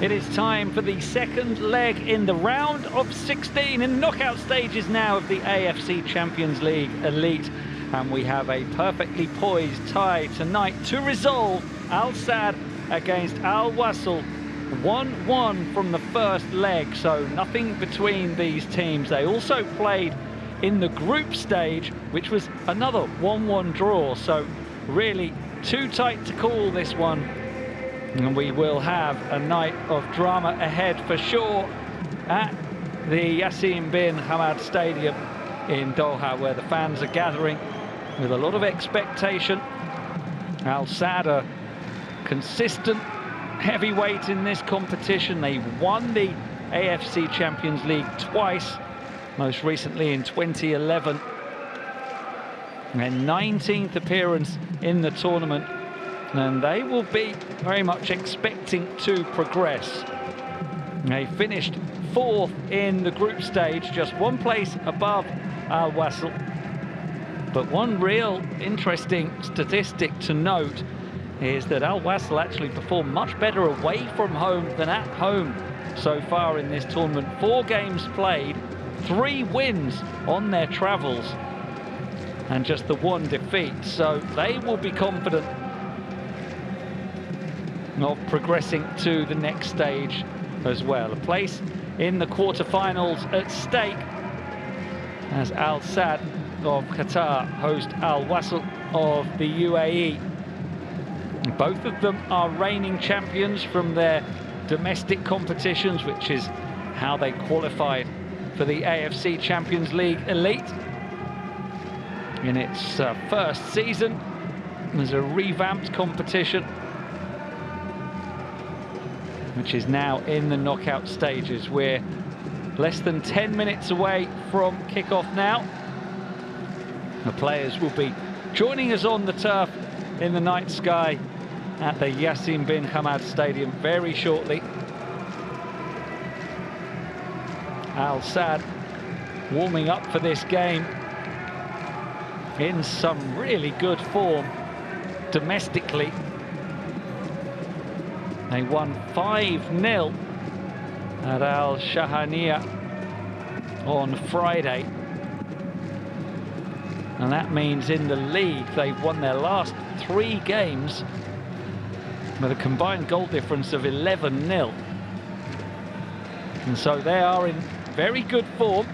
It is time for the second leg in the round of 16 in the knockout stages now of the AFC Champions League Elite. And we have a perfectly poised tie tonight to resolve Al Sadd against Al Wasl. 1-1 from the first leg, so nothing between these teams. They also played in the group stage, which was another 1-1 draw, so really too tight to call this one. And we will have a night of drama ahead for sure at the Yassin bin Hamad Stadium in Doha, where the fans are gathering with a lot of expectation. Al Sadd, a consistent heavyweight in this competition. They won the AFC Champions League twice, most recently in 2011. Their 19th appearance in the tournament, and they will be very much expecting to progress. They finished 4th in the group stage, just one place above Al Wasl. But one real interesting statistic to note is that Al Wasl actually performed much better away from home than at home so far in this tournament. 4 games played, 3 wins on their travels, and just the 1 defeat. So they will be confident of progressing to the next stage as well. A place in the quarterfinals at stake as Al Sadd of Qatar host Al Wasl of the UAE. Both of them are reigning champions from their domestic competitions, which is how they qualified for the AFC Champions League Elite in its first season as a revamped competition, which is now in the knockout stages. We're less than 10 minutes away from kickoff now. The players will be joining us on the turf in the night sky at the Yassin bin Hamad Stadium very shortly. Al Sadd warming up for this game in some really good form domestically. They won 5-0 at Al Shahaniya on Friday. And that means in the league, they've won their last 3 games with a combined goal difference of 11-0. And so they are in very good form.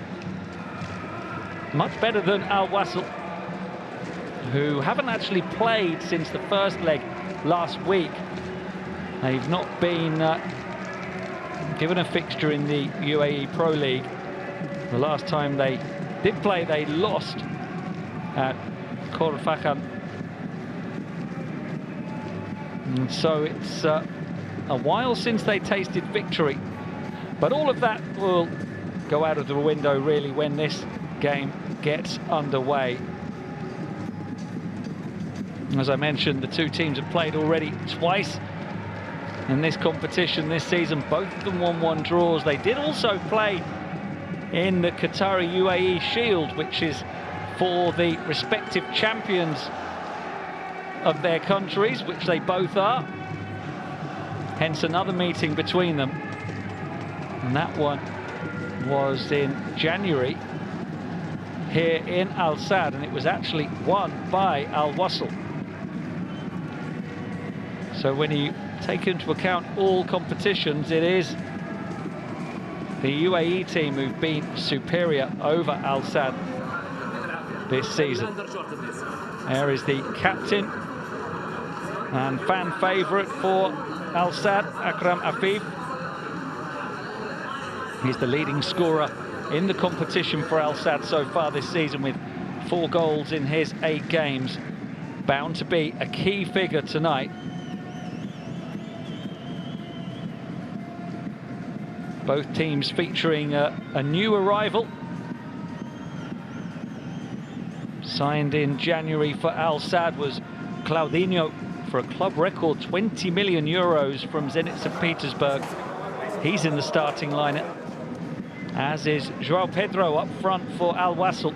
Much better than Al Wasl, who haven't actually played since the first leg last week. They've not been given a fixture in the UAE Pro League. The last time they did play, they lost at Khor Fakhan. And so it's a while since they tasted victory. But all of that will go out of the window really when this game gets underway. As I mentioned, the 2 teams have played already twice in this competition this season. Both of them 1-1 draws. They did also play in the Qatari UAE Shield, which is for the respective champions of their countries, which they both are. Hence another meeting between them. And that one was in January here in Al Sadd, and it was actually won by Al Wasl. So when you take into account all competitions, it is the UAE team who've been superior over Al Sadd this season. There is the captain and fan favourite for Al Sadd, Akram Afif. He's the leading scorer in the competition for Al Sadd so far this season, with 4 goals in his 8 games. Bound to be a key figure tonight. Both teams featuring a new arrival. Signed in January for Al Sadd was Claudinho for a club record 20 million euros from Zenit St. Petersburg. He's in the starting lineup, as is João Pedro up front for Al Wasl.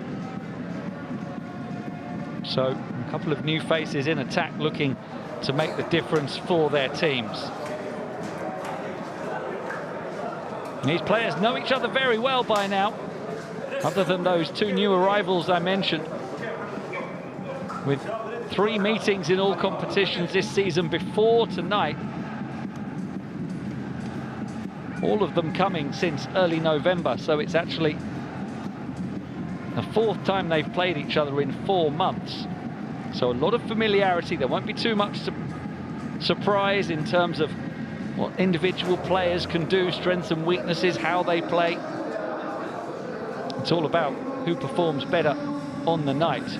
So a couple of new faces in attack looking to make the difference for their teams. These players know each other very well by now, other than those two new arrivals I mentioned, with 3 meetings in all competitions this season before tonight. All of them coming since early November, so it's actually the 4th time they've played each other in 4 months. So a lot of familiarity. There won't be too much surprise in terms of what individual players can do, strengths and weaknesses, how they play. It's all about who performs better on the night.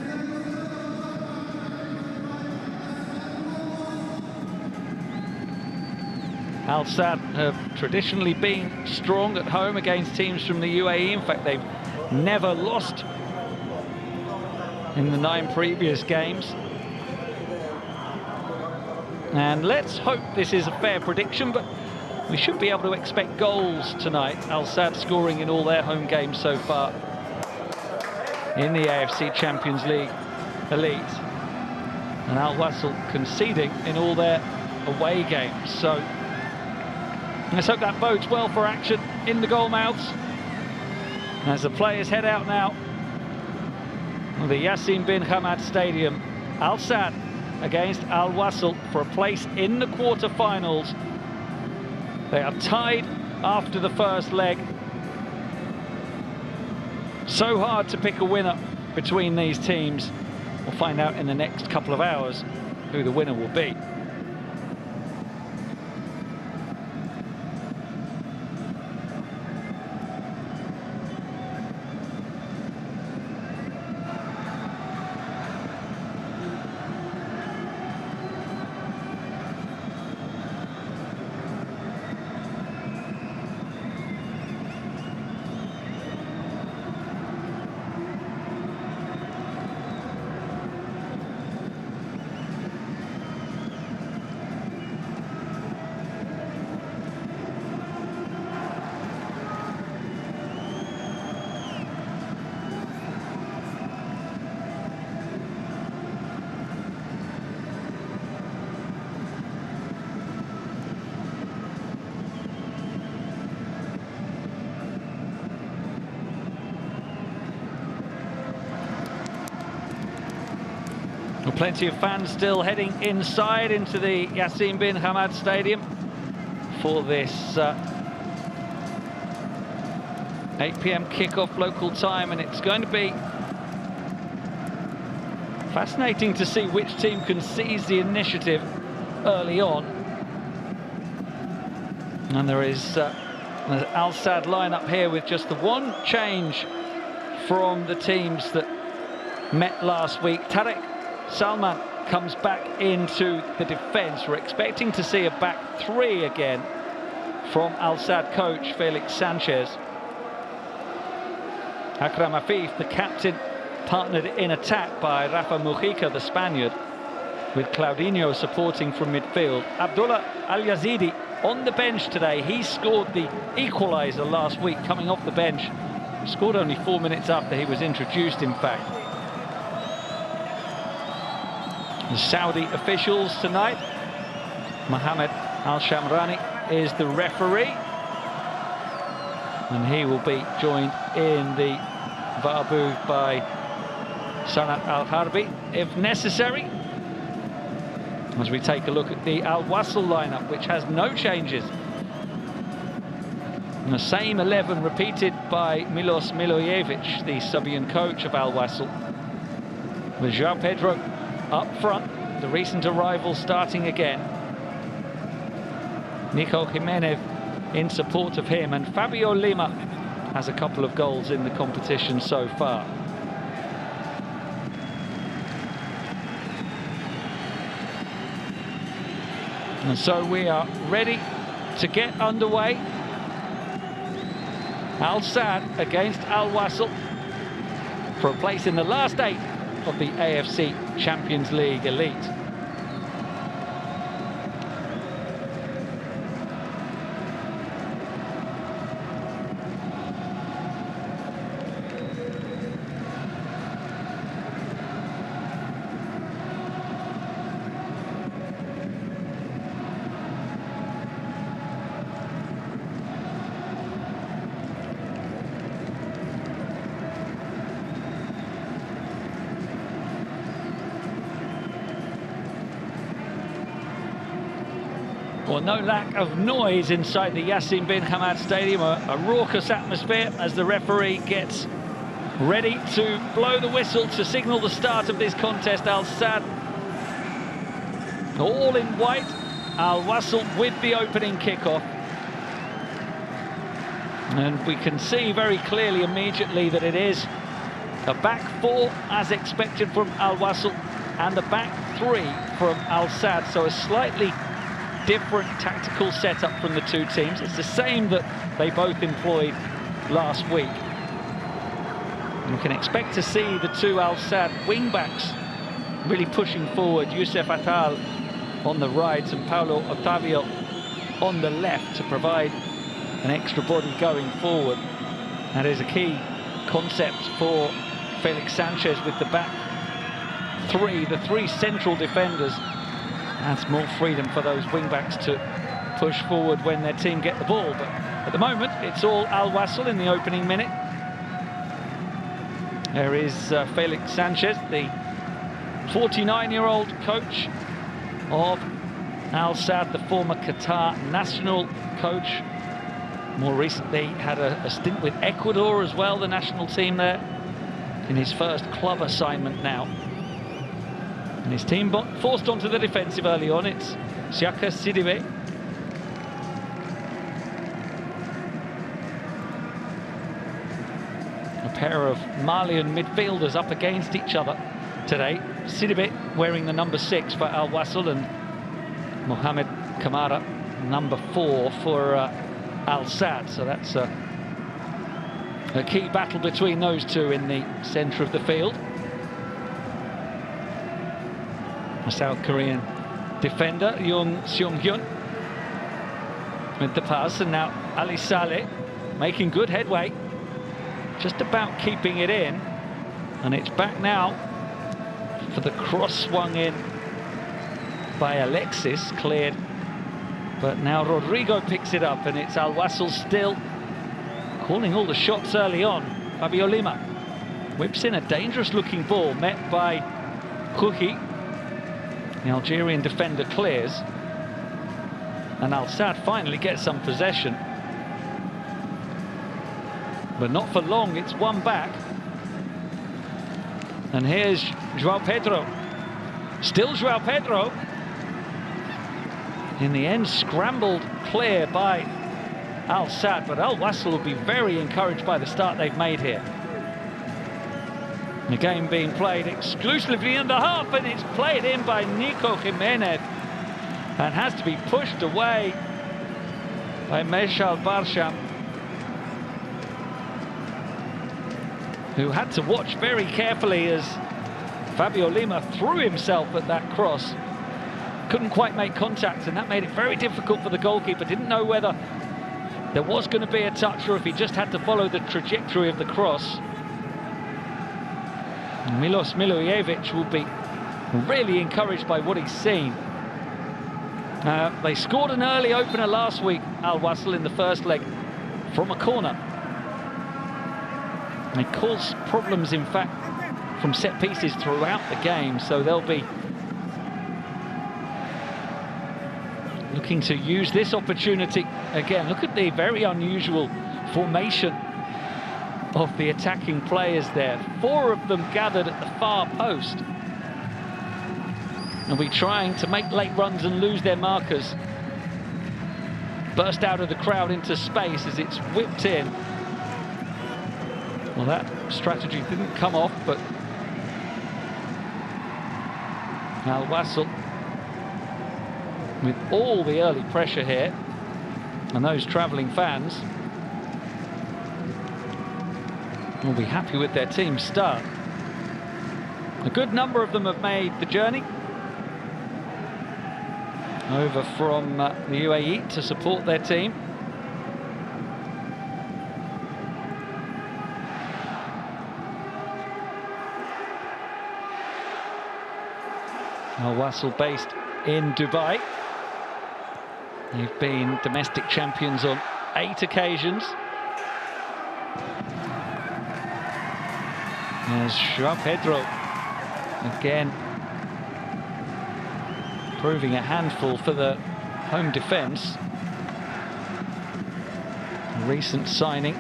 Al Sadd have traditionally been strong at home against teams from the UAE. In fact, they've never lost in the 9 previous games. And let's hope this is a fair prediction, but we should be able to expect goals tonight. Al Sadd scoring in all their home games so far in the AFC Champions League Elite, and Al Wasl conceding in all their away games. So let's hope that bodes well for action in the goal mouths as the players head out now of the Yassin bin Hamad Stadium. Al Sadd against Al Wasl for a place in the quarter-finals. They are tied after the first leg. So hard to pick a winner between these teams. We'll find out in the next couple of hours who the winner will be. Well, plenty of fans still heading inside into the Yassin bin Hamad Stadium for this 8 p.m. kickoff local time, and it's going to be fascinating to see which team can seize the initiative early on. And there is an Al Sadd lineup here with just the one change from the teams that met last week. Tarek Salman comes back into the defence. We're expecting to see a back 3 again from Al Sadd coach Felix Sanchez. Akram Afif, the captain, partnered in attack by Rafa Mujica, the Spaniard, with Claudinho supporting from midfield. Abdullah Al-Yazidi on the bench today. He scored the equaliser last week coming off the bench. Scored only 4 minutes after he was introduced, in fact. The Saudi officials tonight. Mohammed Al-Shamrani is the referee, and he will be joined in the VAR booth by Sanat Al-Harbi if necessary, as we take a look at the Al Wasl lineup, which has no changes. And the same 11 repeated by Milos Milojevic, the Serbian coach of Al Wasl, with João Pedro up front, the recent arrival starting again. Nico Jimenez in support of him, and Fabio Lima has a couple of goals in the competition so far. And so we are ready to get underway. Al Sadd against Al Wasl for a place in the last 8 of the AFC Champions League Elite. Well, no lack of noise inside the Yassin bin Hamad Stadium, a raucous atmosphere as the referee gets ready to blow the whistle to signal the start of this contest. Al Sadd all in white, Al Wasl with the opening kickoff. And we can see very clearly immediately that it is a back four as expected from Al Wasl and a back three from Al Sadd. So a slightly different tactical setup from the two teams. It's the same that they both employed last week. And we can expect to see the two Al Sadd wing-backs really pushing forward. Youssef Attal on the right and Paulo Otavio on the left to provide an extra body going forward. That is a key concept for Felix Sanchez with the back three, the three central defenders. Adds more freedom for those wing-backs to push forward when their team get the ball. But at the moment, it's all Al Wasl in the opening minute. There is Felix Sanchez, the 49-year-old coach of Al Sadd, the former Qatar national coach. More recently had a stint with Ecuador as well, the national team there, in his first club assignment now. And his team forced onto the defensive early on. It's Siaka Sidibe. A pair of Malian midfielders up against each other today. Sidibe wearing the number 6 for Al Wasl and Mohamed Kamara number 4 for Al Sadd. So that's a key battle between those two in the centre of the field. A South Korean defender, Yoon Seung-hyun, with the pass, and now Ali Saleh making good headway, just about keeping it in, and it's back now for the cross swung in by Alexis, cleared, but now Rodrigo picks it up, and it's Al Wasl still calling all the shots early on. Fabio Lima whips in a dangerous looking ball, met by Kouhi. The Algerian defender clears, and Al Sadd finally gets some possession, but not for long. It's one back, and here's João Pedro, still João Pedro. In the end, scrambled clear by Al Sadd, but Al Wasl will be very encouraged by the start they've made here. The game being played exclusively in the half, and it's played in by Nico Jimenez and has to be pushed away by Meshal Barsham, who had to watch very carefully as Fabio Lima threw himself at that cross. Couldn't quite make contact, and that made it very difficult for the goalkeeper. Didn't know whether there was going to be a touch or if he just had to follow the trajectory of the cross. Milos Milojevic will be really encouraged by what he's seen. They scored an early opener last week, Al Wasl, in the first leg from a corner. They caused problems, in fact, from set pieces throughout the game, so they'll be looking to use this opportunity again. Look at the very unusual formation of the attacking players there. 4 of them gathered at the far post. They'll be trying to make late runs and lose their markers. Burst out of the crowd into space as it's whipped in. Well, that strategy didn't come off, but Al Wasl, with all the early pressure here, and those travelling fans will be happy with their team's start. A good number of them have made the journey over from the UAE to support their team. Al Wasl based in Dubai. They've been domestic champions on 8 occasions. There's João Pedro again, proving a handful for the home defence. A recent signing,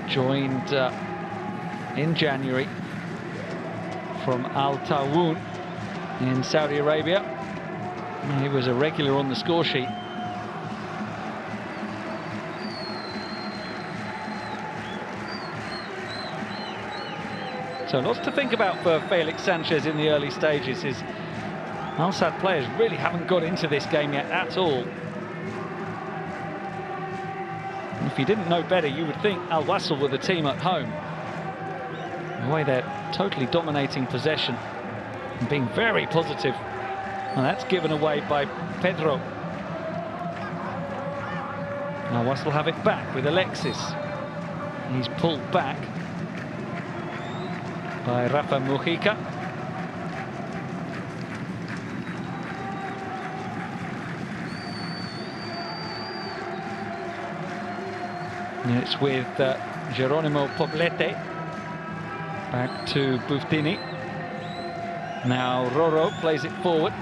joined in January from Al Tawoun in Saudi Arabia. He was a regular on the score sheet. So lots to think about for Felix Sanchez in the early stages. His Al Sadd players really haven't got into this game yet at all. And if you didn't know better, you would think Al Wasl were the team at home. The way they're totally dominating possession and being very positive. And that's given away by Pedro. Now Wasl have it back with Alexis. He's pulled back by Rafa Mujica. And it's with Geronimo Poblete. Back to Buftini. Now Roro plays it forward.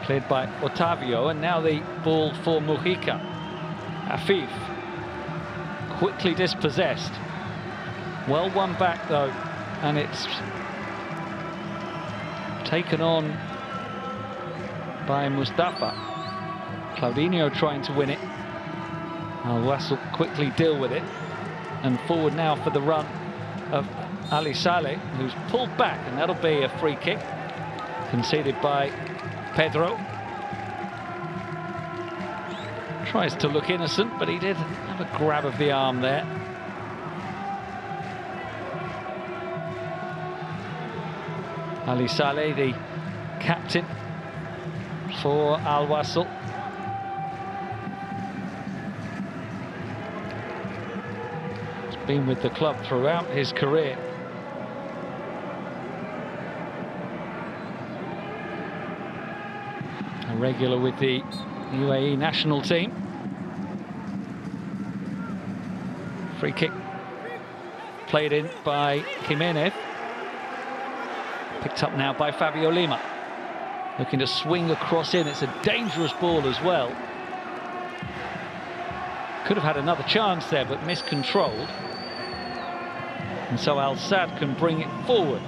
Cleared by Otavio, and now the ball for Mujica. Afif. Quickly dispossessed. Well won back though, and it's taken on by Mustafa. Claudinho trying to win it. Al Wasl quickly deal with it, and forward now for the run of Ali Saleh, who's pulled back, and that'll be a free kick conceded by Pedro. Tries to look innocent, but he did have a grab of the arm there. Ali Saleh, the captain for Al Wasl. He's been with the club throughout his career. A regular with the UAE national team. Free kick played in by Jimenez. Picked up now by Fabio Lima. Looking to swing across in. It's a dangerous ball as well. Could have had another chance there, but miscontrolled. And so Al Sadd can bring it forward.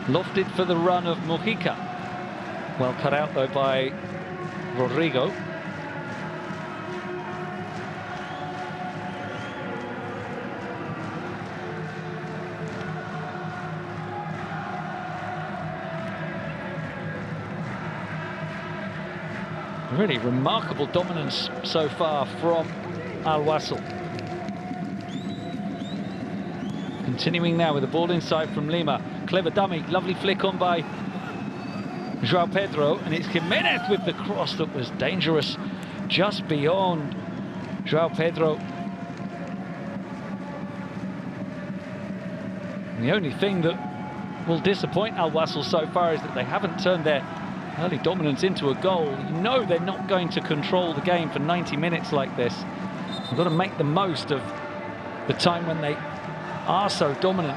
Lofted for the run of Mujica. Well cut out though by Rodrigo. Really remarkable dominance so far from Al Wasl. Continuing now with the ball inside from Lima. Clever dummy, lovely flick on by João Pedro, and it's Jimenez with the cross that was dangerous just beyond João Pedro. And the only thing that will disappoint Al Wasl so far is that they haven't turned their early dominance into a goal. You know they're not going to control the game for 90 minutes like this. They've got to make the most of the time when they are so dominant.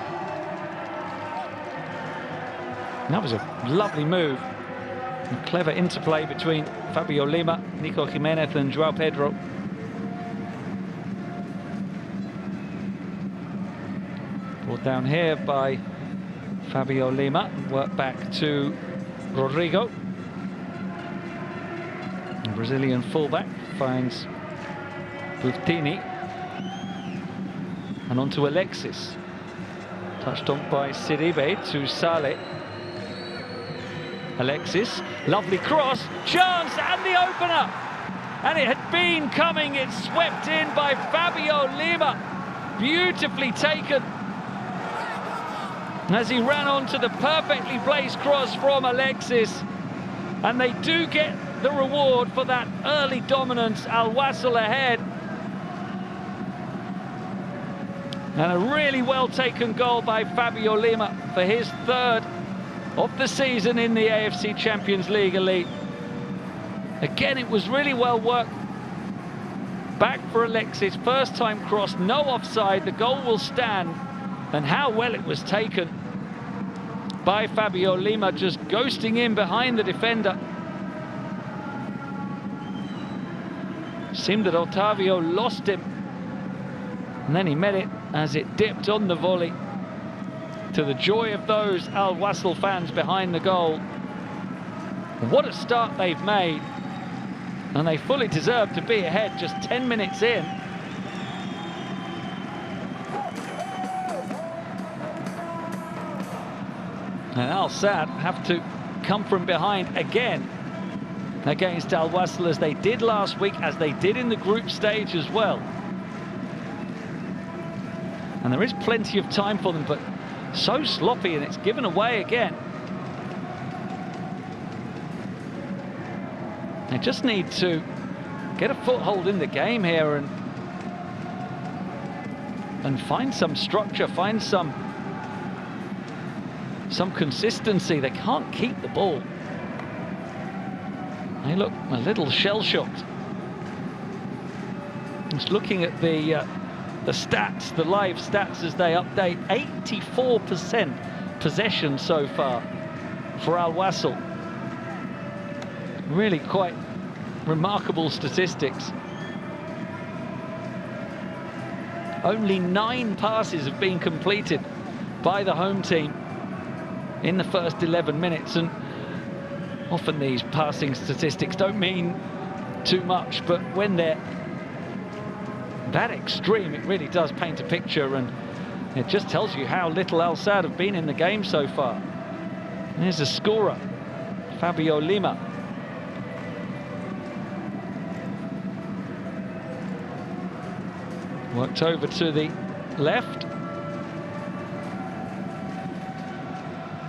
And that was a lovely move. A clever interplay between Fabio Lima, Nico Jimenez and João Pedro. Brought down here by Fabio Lima. Work back to Rodrigo. The Brazilian fullback finds Buftini. And on to Alexis. Touched on by Siribe to Saleh. Alexis, lovely cross, chance, and the opener! And it had been coming, it's swept in by Fabio Lima. Beautifully taken. As he ran onto the perfectly placed cross from Alexis. And they do get the reward for that early dominance. Al Wasl ahead. And a really well taken goal by Fabio Lima for his third of the season in the AFC Champions League Elite. Again, it was really well worked. Back for Alexis, first time cross, no offside, the goal will stand. And how well it was taken. by Fabio Lima, just ghosting in behind the defender. Seemed that Otavio lost him, and then he met it as it dipped on the volley, to the joy of those Al Wasl fans behind the goal. What a start they've made, and they fully deserve to be ahead just 10 minutes in. And Al Sadd have to come from behind again against Al Wasl, as they did last week, as they did in the group stage as well. And there is plenty of time for them, but so sloppy, and it's given away again. They just need to get a foothold in the game here and find some structure, find some consistency. They can't keep the ball. They look a little shell-shocked. Just looking at the stats, the live stats as they update, 84% possession so far for Al Wasl. Really quite remarkable statistics. Only 9 passes have been completed by the home team in the first 11 minutes, and often these passing statistics don't mean too much, but when they're that extreme, it really does paint a picture, and it just tells you how little Al Sadd have been in the game so far. And here's a scorer, Fabio Lima. Worked over to the left.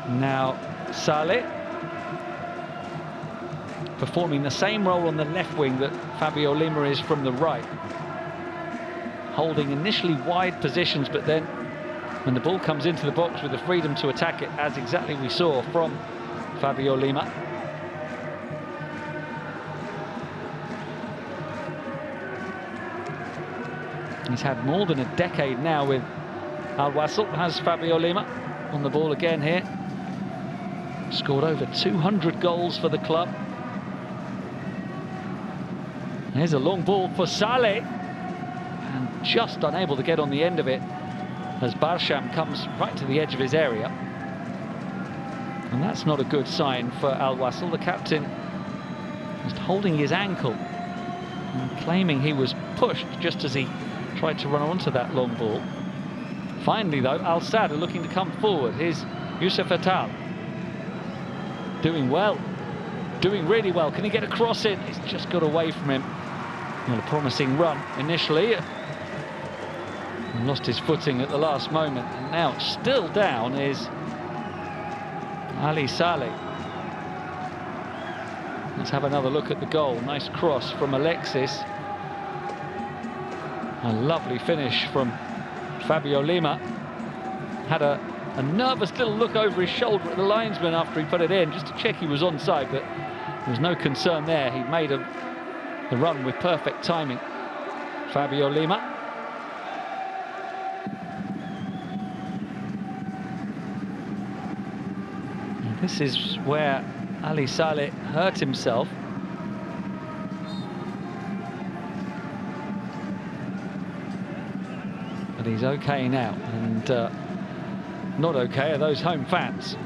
Now Saleh, performing the same role on the left wing that Fabio Lima is from the right. Holding initially wide positions, but then when the ball comes into the box with the freedom to attack it, as exactly we saw from Fabio Lima. He's had more than a decade now with Al Wasl, has Fabio Lima. On the ball again here. Scored over 200 goals for the club. Here's a long ball for Saleh, and just unable to get on the end of it as Barsham comes right to the edge of his area. And that's not a good sign for Al Wasl. The captain just holding his ankle and claiming he was pushed just as he tried to run onto that long ball. Finally though, Al Sadd are looking to come forward. Here's Youssef Atal. Doing well, doing really well. Can he get a cross in? He's just got away from him. Well, a promising run initially. And lost his footing at the last moment. And now still down is Ali Saleh. Let's have another look at the goal. Nice cross from Alexis. A lovely finish from Fabio Lima. Had a nervous little look over his shoulder at the linesman after he put it in, just to check he was onside, but there was no concern there. He made the run with perfect timing. Fabio Lima. And this is where Ali Saleh hurt himself. But he's okay now, and not okay are those home fans.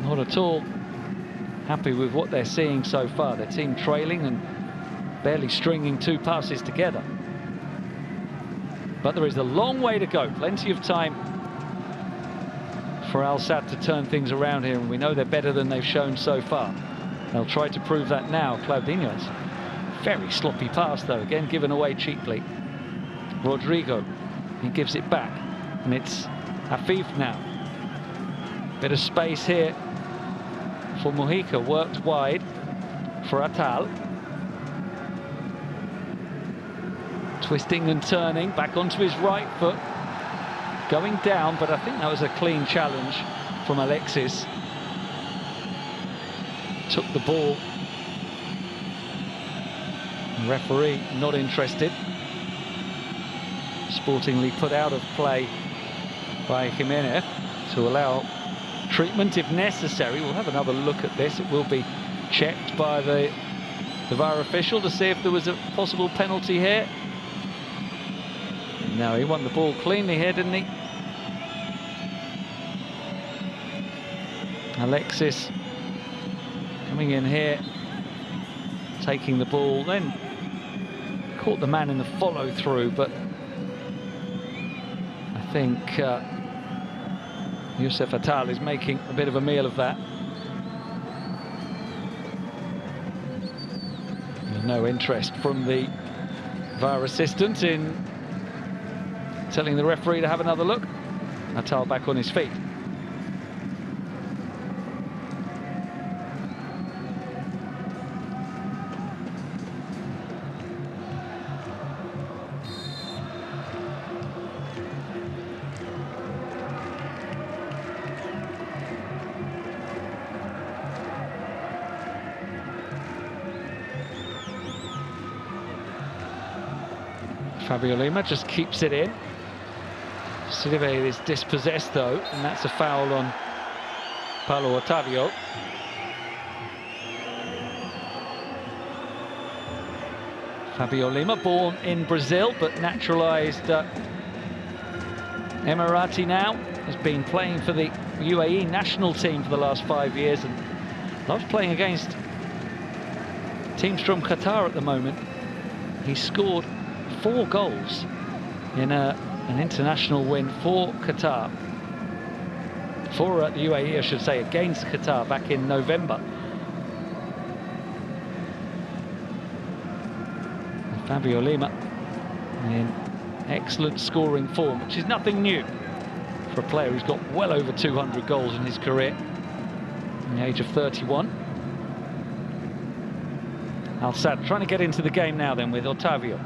Not at all happy with what they're seeing so far. Their team trailing and barely stringing 2 passes together. But there is a long way to go. Plenty of time for Al Sadd to turn things around here, and we know they're better than they've shown so far. They'll try to prove that now. Claudinho's very sloppy pass though, again given away cheaply. Rodrigo, he gives it back, and it's Afif now. Bit of space here for Mujica, worked wide for Atal. Twisting and turning, back onto his right foot. Going down, but I think that was a clean challenge from Alexis. Took the ball. The referee not interested. Sportingly put out of play by Jimenez. to allow treatment if necessary. We'll have another look at this. It will be checked by the VAR official to see if there was a possible penalty here. No, he won the ball cleanly here, didn't he? Alexis coming in here, taking the ball, then caught the man in the follow-through, but I think Youssef Attal is making a bit of a meal of that. There's no interest from the VAR assistant in telling the referee to have another look. Attal back on his feet. Fabio Lima just keeps it in. Sidibe is dispossessed though, and that's a foul on Paulo Otavio. Fabio Lima, born in Brazil but naturalised Emirati now, has been playing for the UAE national team for the last 5 years and loves playing against teams from Qatar at the moment. He scored 4 goals in an international win for Qatar, for the UAE I should say, against Qatar back in November. And Fabio Lima in excellent scoring form, which is nothing new for a player who's got well over 200 goals in his career at the age of 31. Al Sadd trying to get into the game now then with Otavio.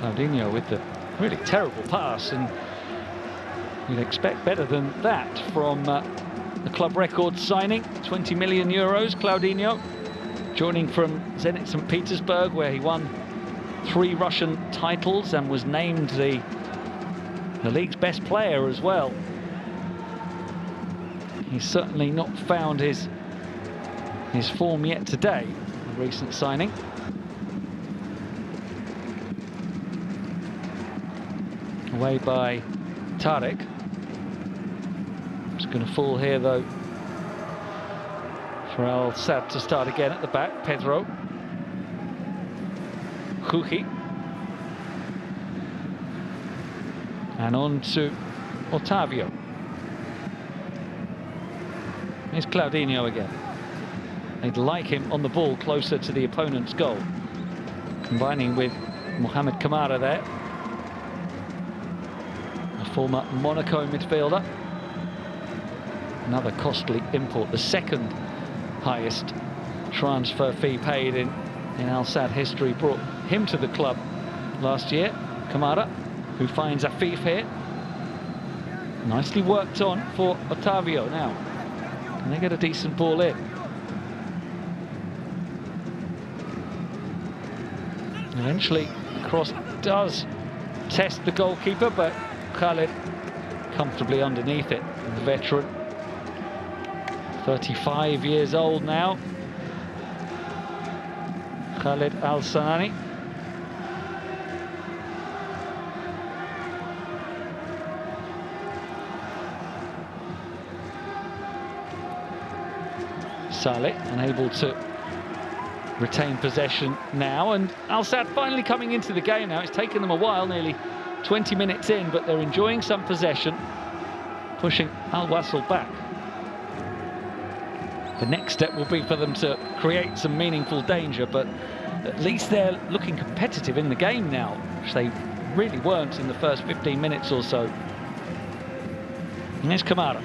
Claudinho with the really terrible pass, and you'd expect better than that from the club record signing. 20 million euros, Claudinho, joining from Zenit St. Petersburg, where he won 3 Russian titles and was named the league's best player as well. He's certainly not found his form yet today, a recent signing. Away by Tarek. It's going to fall here though for Al Sadd to start again at the back. Pedro. Juji. And on to Otavio. Here's Claudinho again. They'd like him on the ball closer to the opponent's goal. Combining with Mohamed Kamara there. Former Monaco midfielder. Another costly import, the second highest transfer fee paid in Al Sadd history. Brought him to the club last year. Kamara, who finds Afif here. Nicely worked on for Otavio now. Can they get a decent ball in? Eventually, the cross does test the goalkeeper, but Khalid comfortably underneath it. The veteran, 35 years old now, Khalid Al-Sanani. Saleh unable to retain possession now, and Al Sadd finally coming into the game now. It's taken them a while, nearly 20 minutes in, but they're enjoying some possession, pushing Al Wasl back. The next step will be for them to create some meaningful danger, but at least they're looking competitive in the game now, which they really weren't in the first 15 minutes or so. And there's Kamara.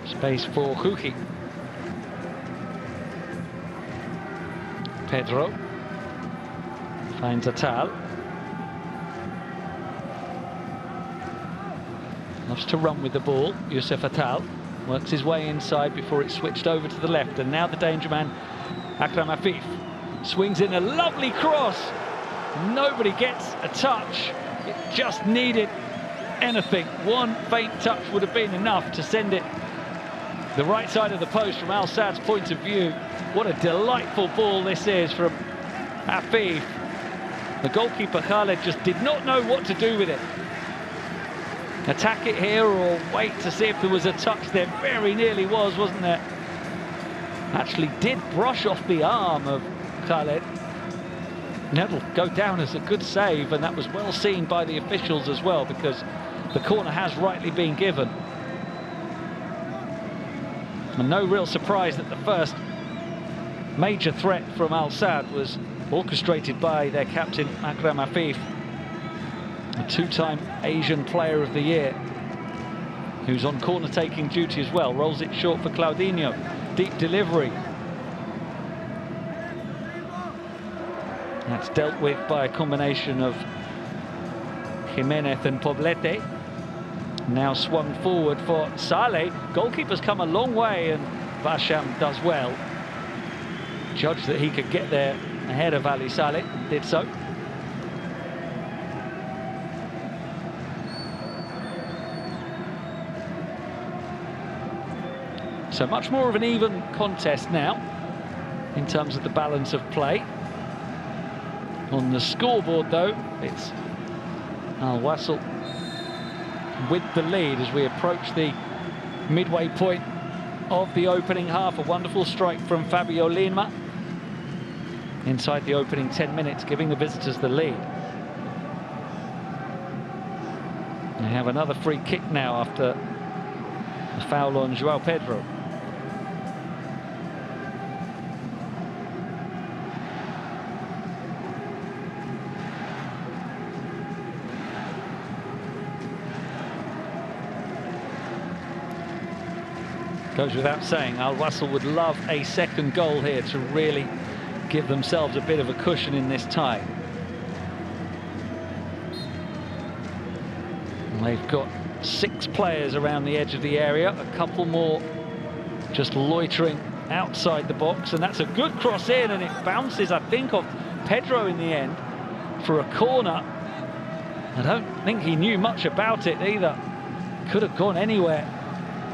Space for Juji. Pedro finds Attal. Loves to run with the ball, Youssef Attal. Works his way inside before it's switched over to the left. And now the danger man, Akram Afif, swings in a lovely cross. Nobody gets a touch. It just needed anything. One faint touch would have been enough to send it the right side of the post from Al Saad's point of view. What a delightful ball this is from Afif. The goalkeeper Khaled just did not know what to do with it. Attack it here or wait to see if there was a touch. There very nearly was, wasn't there? Actually did brush off the arm of Khaled. That'll go down as a good save, and that was well seen by the officials as well, because the corner has rightly been given. And no real surprise that the first major threat from Al Saad was orchestrated by their captain Akram Afif, a two-time Asian Player of the Year, who's on corner-taking duty as well. Rolls it short for Claudinho. Deep delivery. That's dealt with by a combination of Jimenez and Poblete. Now swung forward for Saleh. Goalkeeper's come a long way, and Basham does well. Judged that he could get there ahead of Ali Saleh, did so. So much more of an even contest now in terms of the balance of play. On the scoreboard, though, it's Al Wasl with the lead as we approach the midway point of the opening half. A wonderful strike from Fabio Lima inside the opening 10 minutes, giving the visitors the lead. They have another free kick now after the foul on Joao Pedro. Goes without saying, Al Wasl would love a second goal here to really give themselves a bit of a cushion in this tie. And they've got 6 players around the edge of the area, a couple more just loitering outside the box, and that's a good cross in, and it bounces, I think, off Pedro in the end for a corner. I don't think he knew much about it either. Could have gone anywhere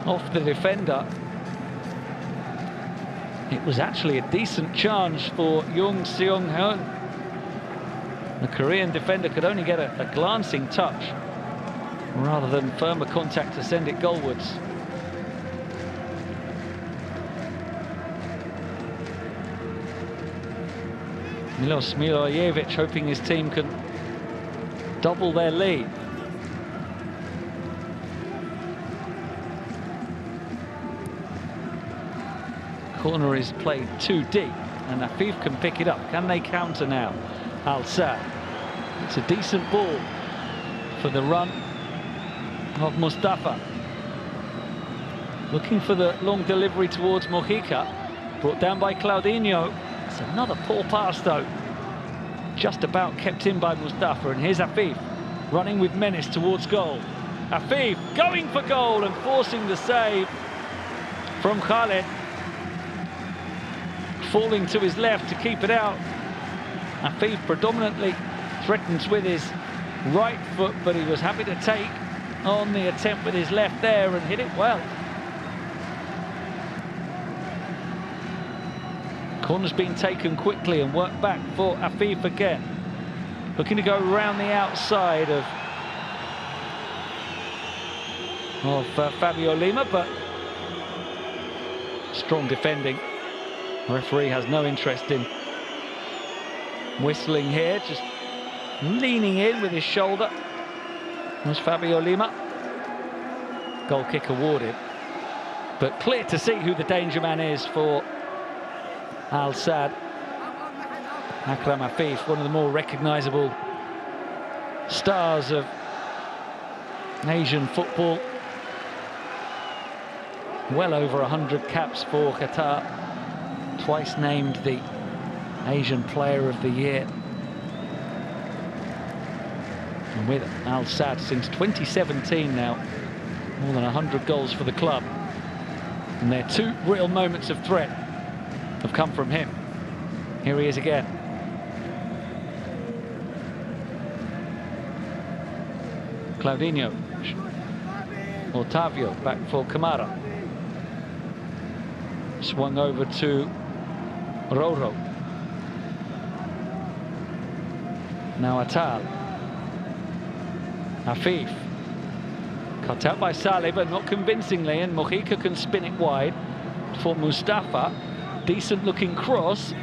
off the defender. It was actually a decent chance for Jung Seong-hoon. The Korean defender could only get a glancing touch rather than firmer contact to send it goalwards. Milos Milojevic hoping his team can double their lead. Corner is played too deep, and Afif can pick it up. Can they counter now? Al Saad. It's a decent ball for the run of Mustafa. Looking for the long delivery towards Mojica. Brought down by Claudinho. It's another poor pass though. Just about kept in by Mustafa, and here's Afif running with menace towards goal. Afif going for goal and forcing the save from Khaled. Falling to his left to keep it out. Afif predominantly threatens with his right foot, but he was happy to take on the attempt with his left there and hit it well. Corner's been taken quickly and worked back for Afif again. Looking to go around the outside of Fabio Lima, but strong defending. The referee has no interest in whistling here, just leaning in with his shoulder. Was Fabio Lima. Goal kick awarded. But clear to see who the danger man is for Al Saad. Akram Afif, one of the more recognisable stars of Asian football. Well over 100 caps for Qatar. Twice named the Asian Player of the Year. And with Al Saad since 2017 now, more than 100 goals for the club. And their two real moments of threat have come from him. Here he is again. Claudinho. Otavio back for Kamara. Swung over to Roro. Now Atal. Afif. Cut out by Saleh, but not convincingly, and Mojica can spin it wide for Mustafa. Decent looking cross.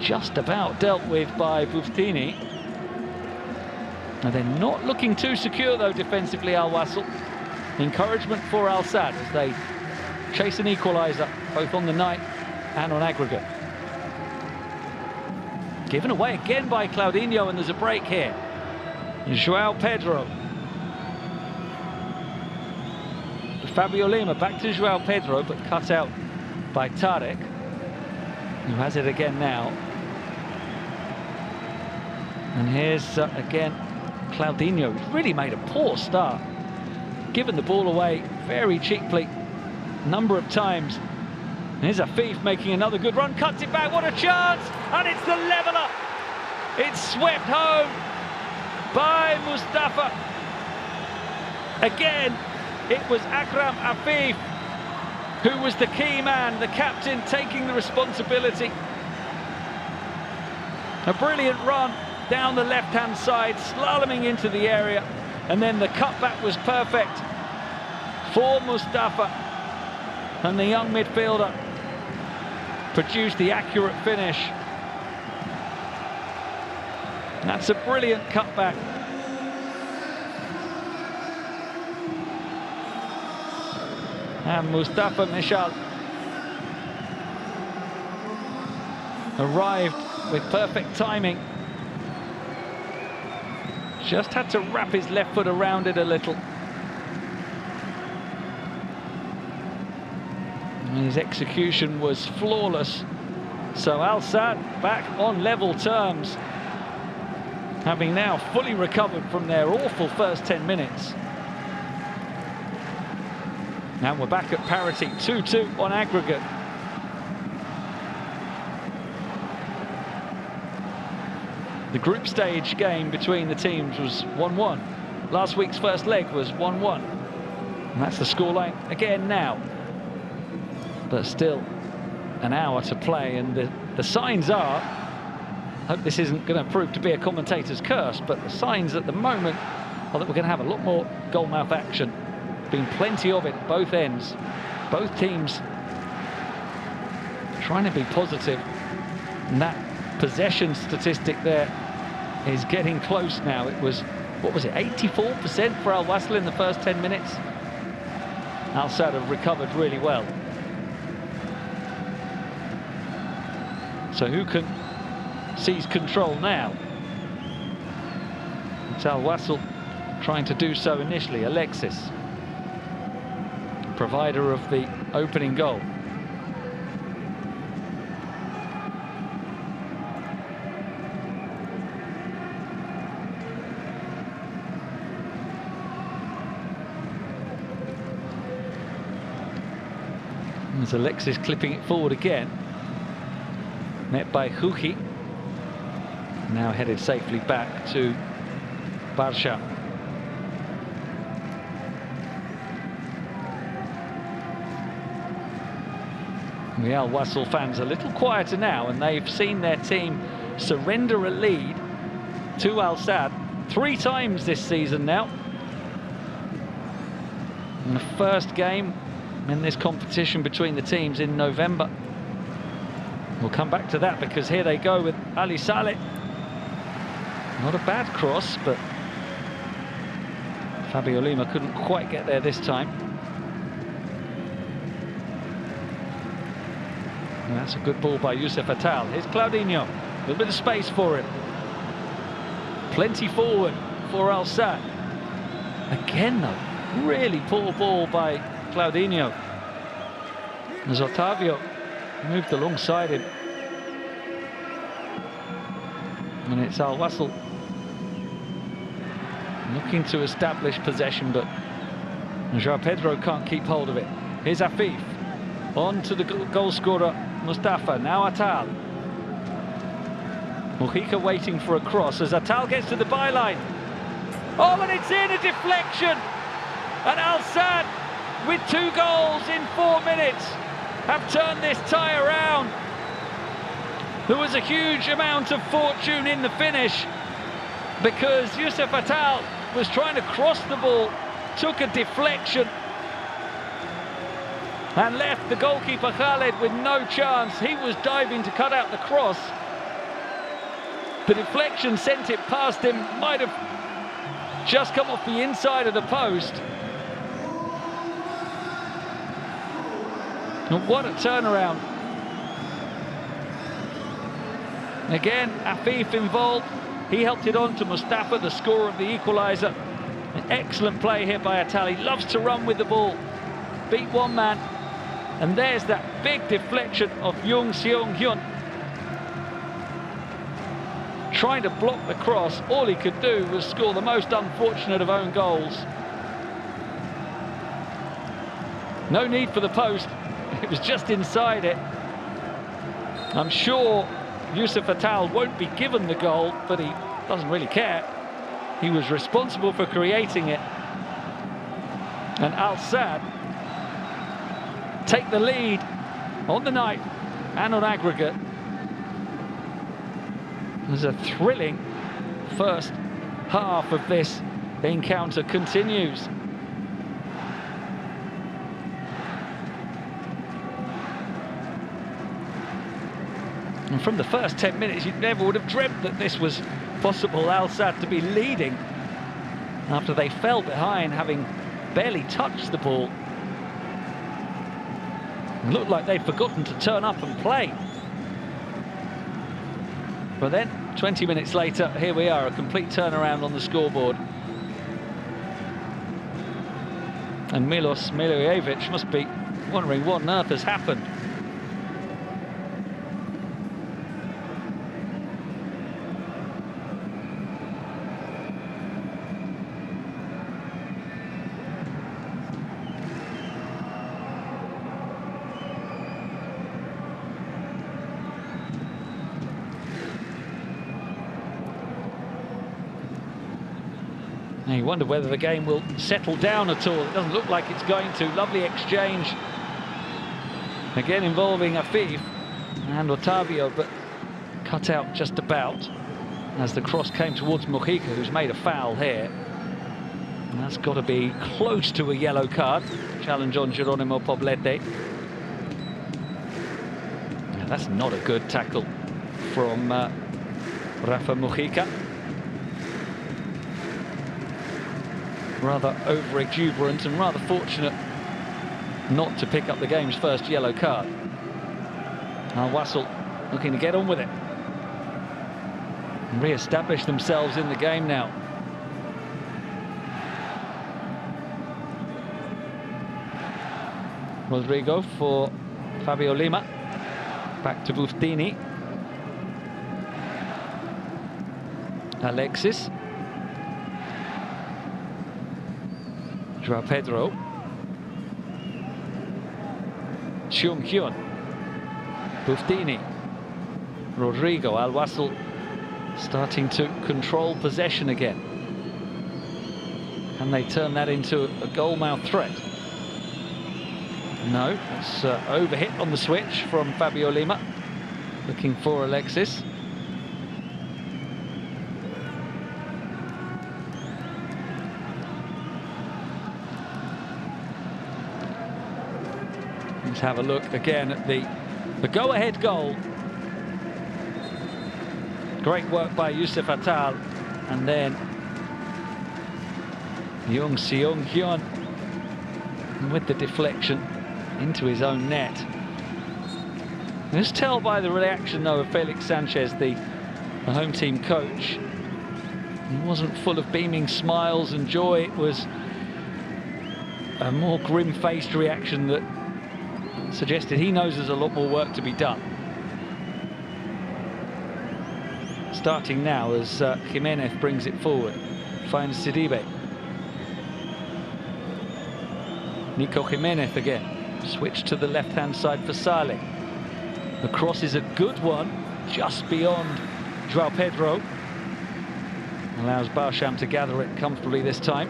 Just about dealt with by Buftini. And they're not looking too secure though defensively, Al Wasl. Encouragement for Al Sadd as they chase an equaliser both on the night and on aggregate. Given away again by Claudinho, and there's a break here. João Pedro. Fabio Lima back to João Pedro, but cut out by Tarek, who has it again now. And here's again Claudinho, who's really made a poor start. Given the ball away very cheaply a number of times. Here's Afif making another good run, cuts it back, what a chance! And it's the leveller! It's swept home by Mustafa. Again, it was Akram Afif who was the key man, the captain taking the responsibility. A brilliant run down the left-hand side, slaloming into the area, and then the cutback was perfect for Mustafa, and the young midfielder produced the accurate finish. That's a brilliant cutback. And Mustafa Mishal arrived with perfect timing. Just had to wrap his left foot around it a little. And his execution was flawless. So Al Sadd back on level terms, having now fully recovered from their awful first 10 minutes. Now we're back at parity, 2-2 on aggregate. The group stage game between the teams was 1-1. Last week's first leg was 1-1. And that's the scoreline again now. But still an hour to play, and the signs are, I hope this isn't going to prove to be a commentator's curse, but the signs at the moment are that we're going to have a lot more goalmouth action. Been plenty of it at both ends. Both teams trying to be positive. And that possession statistic there is getting close now. It was, what was it, 84% for Al Wasl in the first 10 minutes? Al Sadd have recovered really well. So who can seize control now? It's Al Wasl trying to do so initially. Alexis, provider of the opening goal. There's Alexis clipping it forward again. Met by Huki. Now headed safely back to Barsha. The Al Wasl fans a little quieter now, and they've seen their team surrender a lead to Al Sadd 3 times this season now. In the first game in this competition between the teams in November. We'll come back to that, because here they go with Ali Saleh. Not a bad cross, but Fabio Lima couldn't quite get there this time. And that's a good ball by Youssef Atal. Here's Claudinho, a little bit of space for him. Plenty forward for Al Sadd. Again though, really poor ball by Claudinho. As Otavio moved alongside him. And it's Al Wasl looking to establish possession, but João Pedro can't keep hold of it. Here's Afif. On to the goal scorer, Mustafa. Now Atal. Mujica waiting for a cross as Atal gets to the byline. Oh, and it's in, a deflection. And Al Sadd, with 2 goals in 4 minutes, have turned this tie around. There was a huge amount of fortune in the finish because Youssef Atal was trying to cross the ball, took a deflection and left the goalkeeper Khaled with no chance. He was diving to cut out the cross. The deflection sent it past him, might have just come off the inside of the post. And what a turnaround. Again, Afif involved. He helped it on to Mustafa, the scorer of the equaliser. An excellent play here by Atal. He loves to run with the ball. Beat one man. And there's that big deflection of Jung Seong-hyun. Trying to block the cross, all he could do was score the most unfortunate of own goals. No need for the post, it was just inside it. I'm sure Youssef Atal won't be given the goal, but he doesn't really care. He was responsible for creating it. And Al Sadd take the lead on the night and on aggregate. There's a thrilling first half of this encounter continues. And from the first 10 minutes, you never would have dreamt that this was possible. Al Sadd to be leading after they fell behind, having barely touched the ball. It looked like they'd forgotten to turn up and play. But then, 20 minutes later, here we are, a complete turnaround on the scoreboard. And Milos Milivojevic must be wondering what on earth has happened. You wonder whether the game will settle down at all. It doesn't look like it's going to. Lovely exchange. Again involving Afif and Otavio, but cut out just about as the cross came towards Mujica, who's made a foul here. And that's got to be close to a yellow card. Challenge on Geronimo Poblete. Yeah, that's not a good tackle from Rafa Mujica. Rather over-exuberant and rather fortunate not to pick up the game's first yellow card. Al Wasl looking to get on with it and re-establish themselves in the game now. Rodrigo for Fabio Lima. Back to Buftini. Alexis. Joao Pedro. Seong-hyun. Buftini. Rodrigo. Al Wasl starting to control possession again. Can they turn that into a goal-mouth threat? No, it's overhit on the switch from Fabio Lima. Looking for Alexis. Let's have a look again at the go-ahead goal. Great work by Youssef Atal, and then Jung Seong-hyun with the deflection into his own net. Just tell by the reaction though of Felix Sanchez, the home team coach. He wasn't full of beaming smiles and joy. It was a more grim-faced reaction that suggested he knows there's a lot more work to be done. Starting now as Jimenez brings it forward, finds Sidibe. Nico Jimenez again. Switch to the left-hand side for Saleh. The cross is a good one, just beyond João Pedro. Allows Barsham to gather it comfortably this time.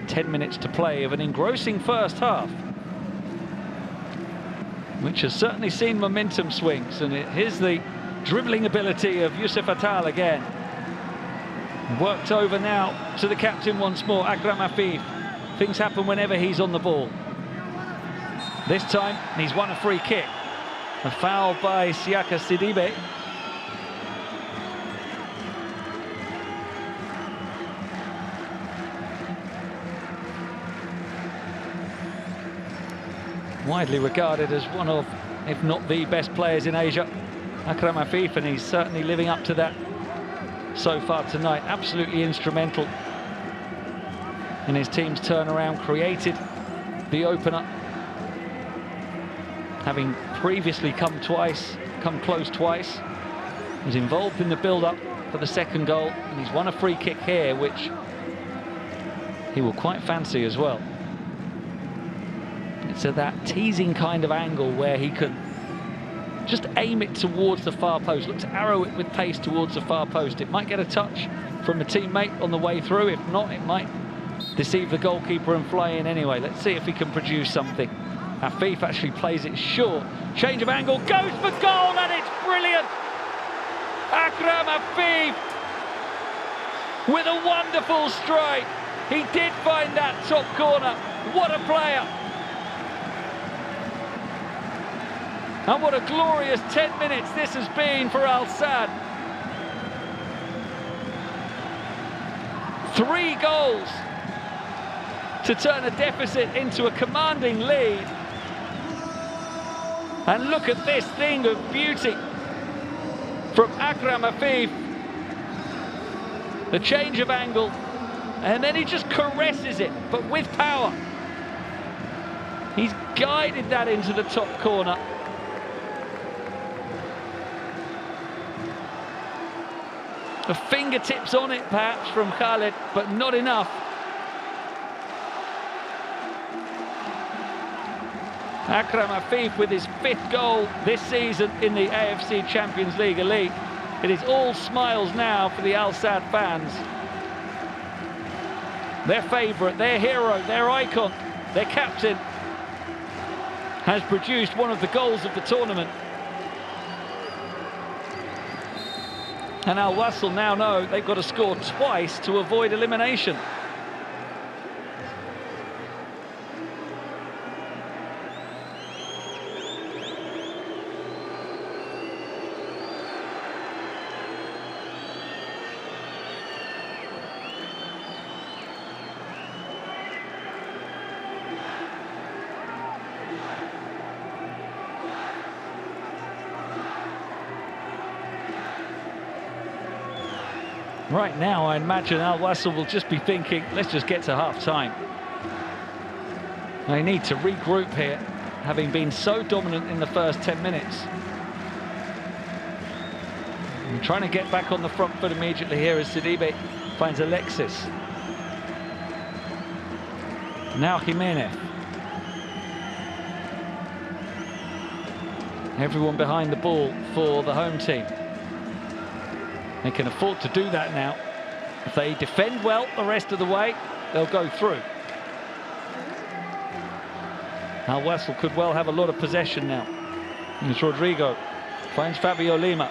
Ten minutes to play of an engrossing first half, which has certainly seen momentum swings, and here's the dribbling ability of Youssef Attal again. Worked over now to the captain once more, Akram Afif. Things happen whenever he's on the ball. This time, he's won a free kick. A foul by Siaka Sidibe. Widely regarded as one of, if not the best players in Asia, Akram Afif, and he's certainly living up to that so far tonight. Absolutely instrumental in his team's turnaround, created the opener, having previously come close twice. Was involved in the build-up for the second goal, and he's won a free kick here, which he will quite fancy as well. It's at that teasing kind of angle where he can just aim it towards the far post, look to arrow it with pace towards the far post. It might get a touch from a teammate on the way through. If not, it might deceive the goalkeeper and fly in anyway. Let's see if he can produce something. Afif actually plays it short. Change of angle, goes for goal, and it's brilliant! Akram Afif with a wonderful strike. He did find that top corner. What a player! And what a glorious 10 minutes this has been for Al Sadd. 3 goals to turn a deficit into a commanding lead. And look at this thing of beauty from Akram Afif. The change of angle, and then he just caresses it, but with power. He's guided that into the top corner. The fingertips on it perhaps from Khalid, but not enough. Akram Afif with his 5th goal this season in the AFC Champions League Elite. It is all smiles now for the Al Sadd fans. Their favourite, their hero, their icon, their captain has produced one of the goals of the tournament. And Al Wasl now know they've got to score twice to avoid elimination. Right now, I imagine Al Wasl will just be thinking, let's just get to half-time. They need to regroup here, having been so dominant in the first 10 minutes. And trying to get back on the front foot immediately here as Sidibe finds Alexis. Now Jimenez. Everyone behind the ball for the home team. They can afford to do that now. If they defend well the rest of the way, they'll go through. Al Wasl could well have a lot of possession now. It's Rodrigo. Finds Fabio Lima.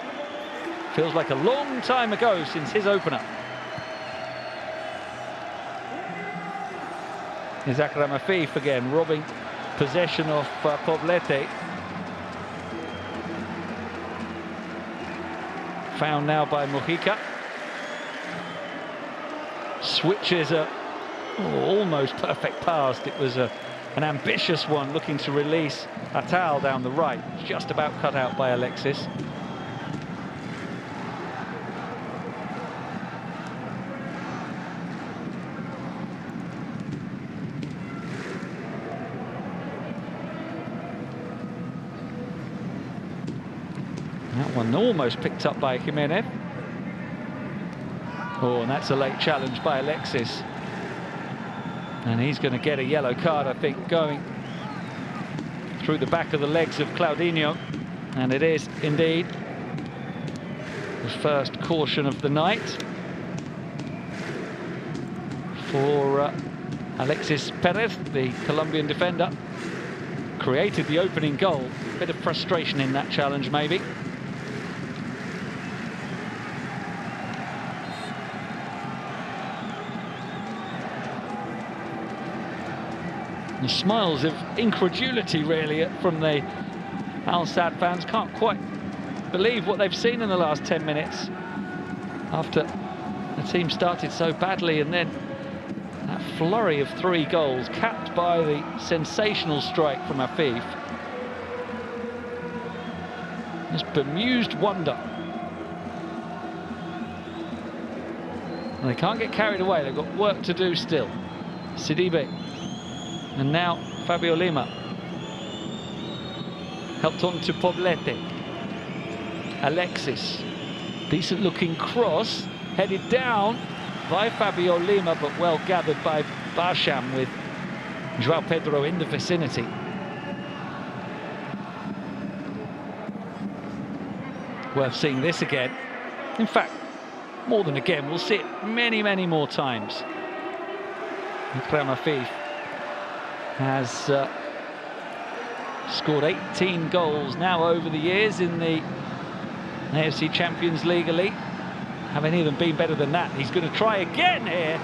Feels like a long time ago since his opener. Here's Akram Afif again, robbing possession of Poblete. Found now by Mujica. Switches a almost perfect pass. It was an ambitious one, looking to release Attal down the right. Just about cut out by Alexis. That one almost picked up by Jimenez. Oh, and that's a late challenge by Alexis. And he's going to get a yellow card, I think, going through the back of the legs of Claudinho. And it is indeed the first caution of the night for Alexis Perez, the Colombian defender. Created the opening goal. Bit of frustration in that challenge, maybe. The smiles of incredulity, really, from the Al Sadd fans. Can't quite believe what they've seen in the last 10 minutes after the team started so badly, and then that flurry of 3 goals, capped by the sensational strike from Afif. This bemused wonder. And they can't get carried away, they've got work to do still. Sidibe. And now Fabio Lima. Helped on to Poblete. Alexis. Decent looking cross. Headed down by Fabio Lima, but well gathered by Barsham, with João Pedro in the vicinity. Worth seeing this again. In fact, more than again, we'll see it many, many more times. Ikram Afif has scored 18 goals now over the years in the AFC Champions League Elite. Have any of them been better than that? He's going to try again here.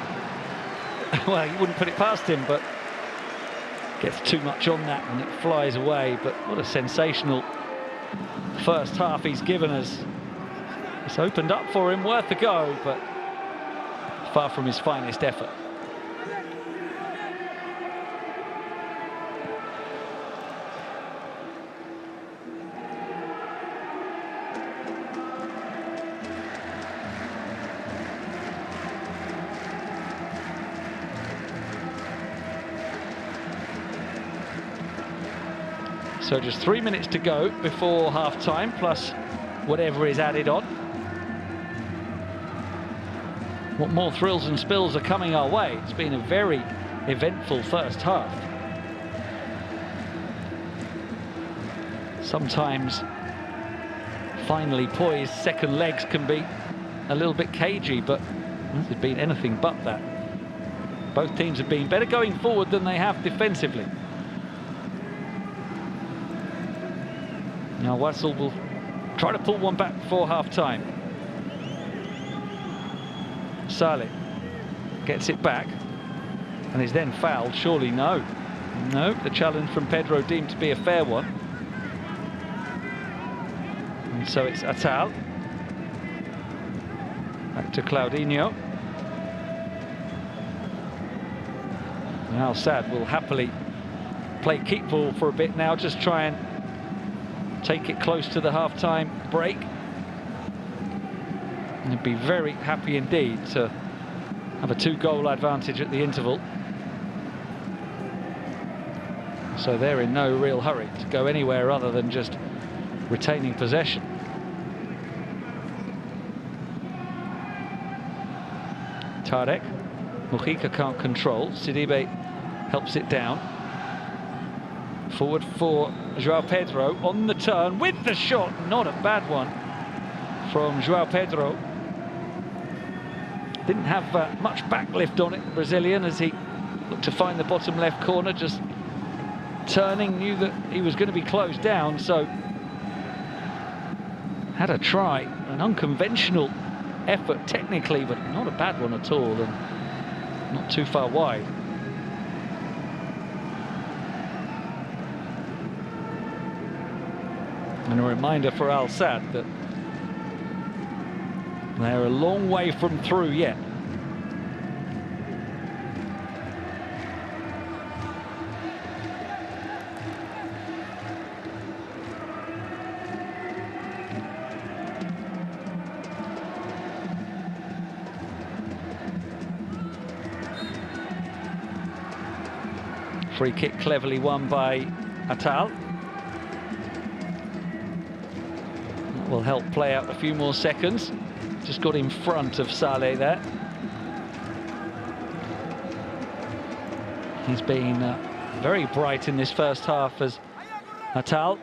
Well, you wouldn't put it past him, but gets too much on that and it flies away. But what a sensational first half he's given us. It's opened up for him, worth a go, but far from his finest effort. So just 3 minutes to go before half-time, plus whatever is added on. What more thrills and spills are coming our way? It's been a very eventful first half. Sometimes finely poised second legs can be a little bit cagey, but this has been anything but that. Both teams have been better going forward than they have defensively. Now Wasl will try to pull one back before half-time. Saleh gets it back and is then fouled. Surely no. No, the challenge from Pedro deemed to be a fair one. And so it's Atal. Back to Claudinho. And Al Sadd will happily play keep ball for a bit now, just try and take it close to the half-time break. And they'd be very happy indeed to have a 2-goal advantage at the interval. So they're in no real hurry to go anywhere other than just retaining possession. Tarek. Mujica can't control. Sidibe helps it down. Forward for João Pedro on the turn with the shot. Not a bad one from João Pedro. Didn't have much backlift on it, the Brazilian, as he looked to find the bottom left corner, just turning, knew that he was going to be closed down, so had a try, an unconventional effort technically, but not a bad one at all, and not too far wide. And a reminder for Al Sadd that they're a long way from through yet. Free kick cleverly won by Atal. That will help play out a few more seconds. just got in front of Saleh there. He's been very bright in this first half as Atal,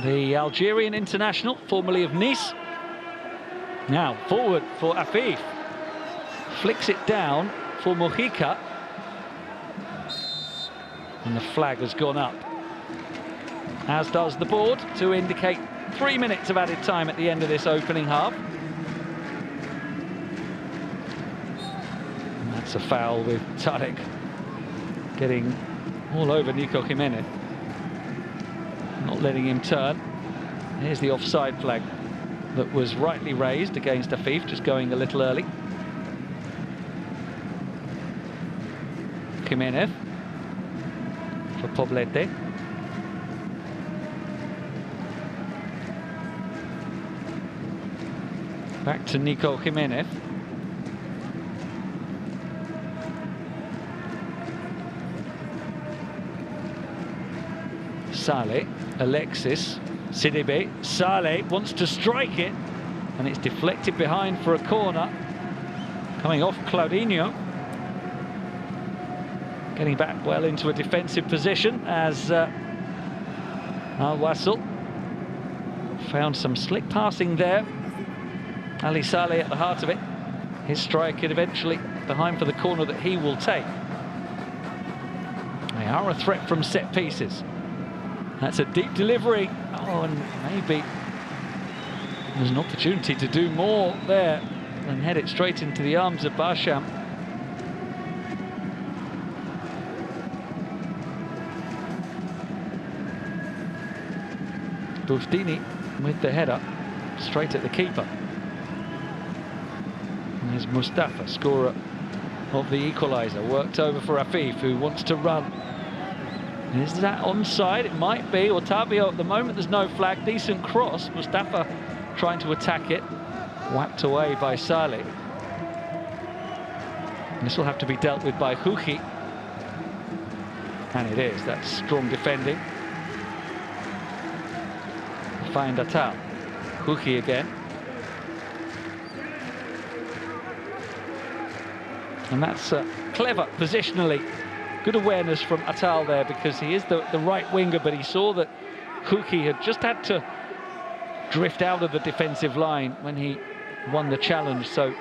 the Algerian international, formerly of Nice. Now forward for Afif. Flicks it down for Mojica. And the flag has gone up, as does the board, to indicate 3 minutes of added time at the end of this opening half. And that's a foul, with Tarek getting all over Nico Jimenez, not letting him turn. Here's the offside flag that was rightly raised against Afif, just going a little early. Jimenez for Poblete. Back to Nico Jimenez. Saleh, Alexis, Sidibe. Saleh wants to strike it, and it's deflected behind for a corner. Coming off Claudinho. Getting back well into a defensive position as Wasl found some slick passing there. Ali Saleh at the heart of it. His strike eventually behind for the corner that he will take. They are a threat from set pieces. That's a deep delivery. Oh, and maybe there's an opportunity to do more there than head it straight into the arms of Barsham. Buftini with the header straight at the keeper. And there's Mustafa, scorer of the equaliser, worked over for Afif, who wants to run. Is that onside? It might be. Otavio at the moment, there's no flag. Decent cross. Mustafa trying to attack it. Whacked away by Saleh. This will have to be dealt with by Huki. And it is. That's strong defending. Find Atal. Huki again. And that's clever positionally. Good awareness from Atal there, because he is the right winger, but he saw that Huki had just had to drift out of the defensive line when he won the challenge. So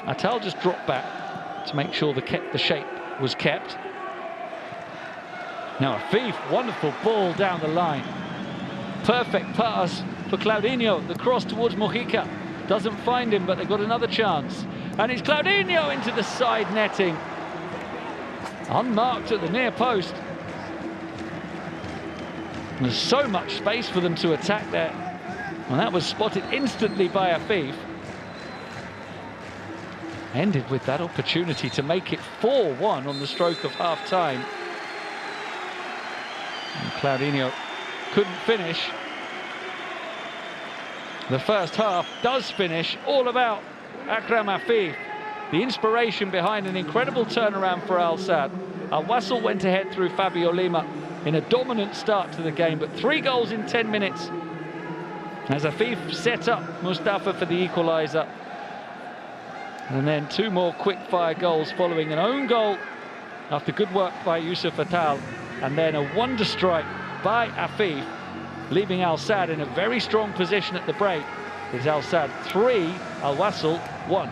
Atal just dropped back to make sure the shape was kept. Now Afif, wonderful ball down the line. Perfect pass for Claudinho. The cross towards Mojica. Doesn't find him, but they've got another chance. And it's Claudinho into the side netting. Unmarked at the near post. There's so much space for them to attack there. And that was spotted instantly by Afif. Ended with that opportunity to make it 4-1 on the stroke of half-time. And Claudinho couldn't finish. The first half does finish, all about Akram Afif. The inspiration behind an incredible turnaround for Al Sadd. Al Wasl went ahead through Fabio Lima in a dominant start to the game, but 3 goals in 10 minutes as Afif set up Mustafa for the equaliser. And then 2 more quick-fire goals following an own goal after good work by Yusuf Atal, and then a wonder strike by Afif, leaving Al Sadd in a very strong position at the break. It's Al Sadd 3, Al Wasl 1.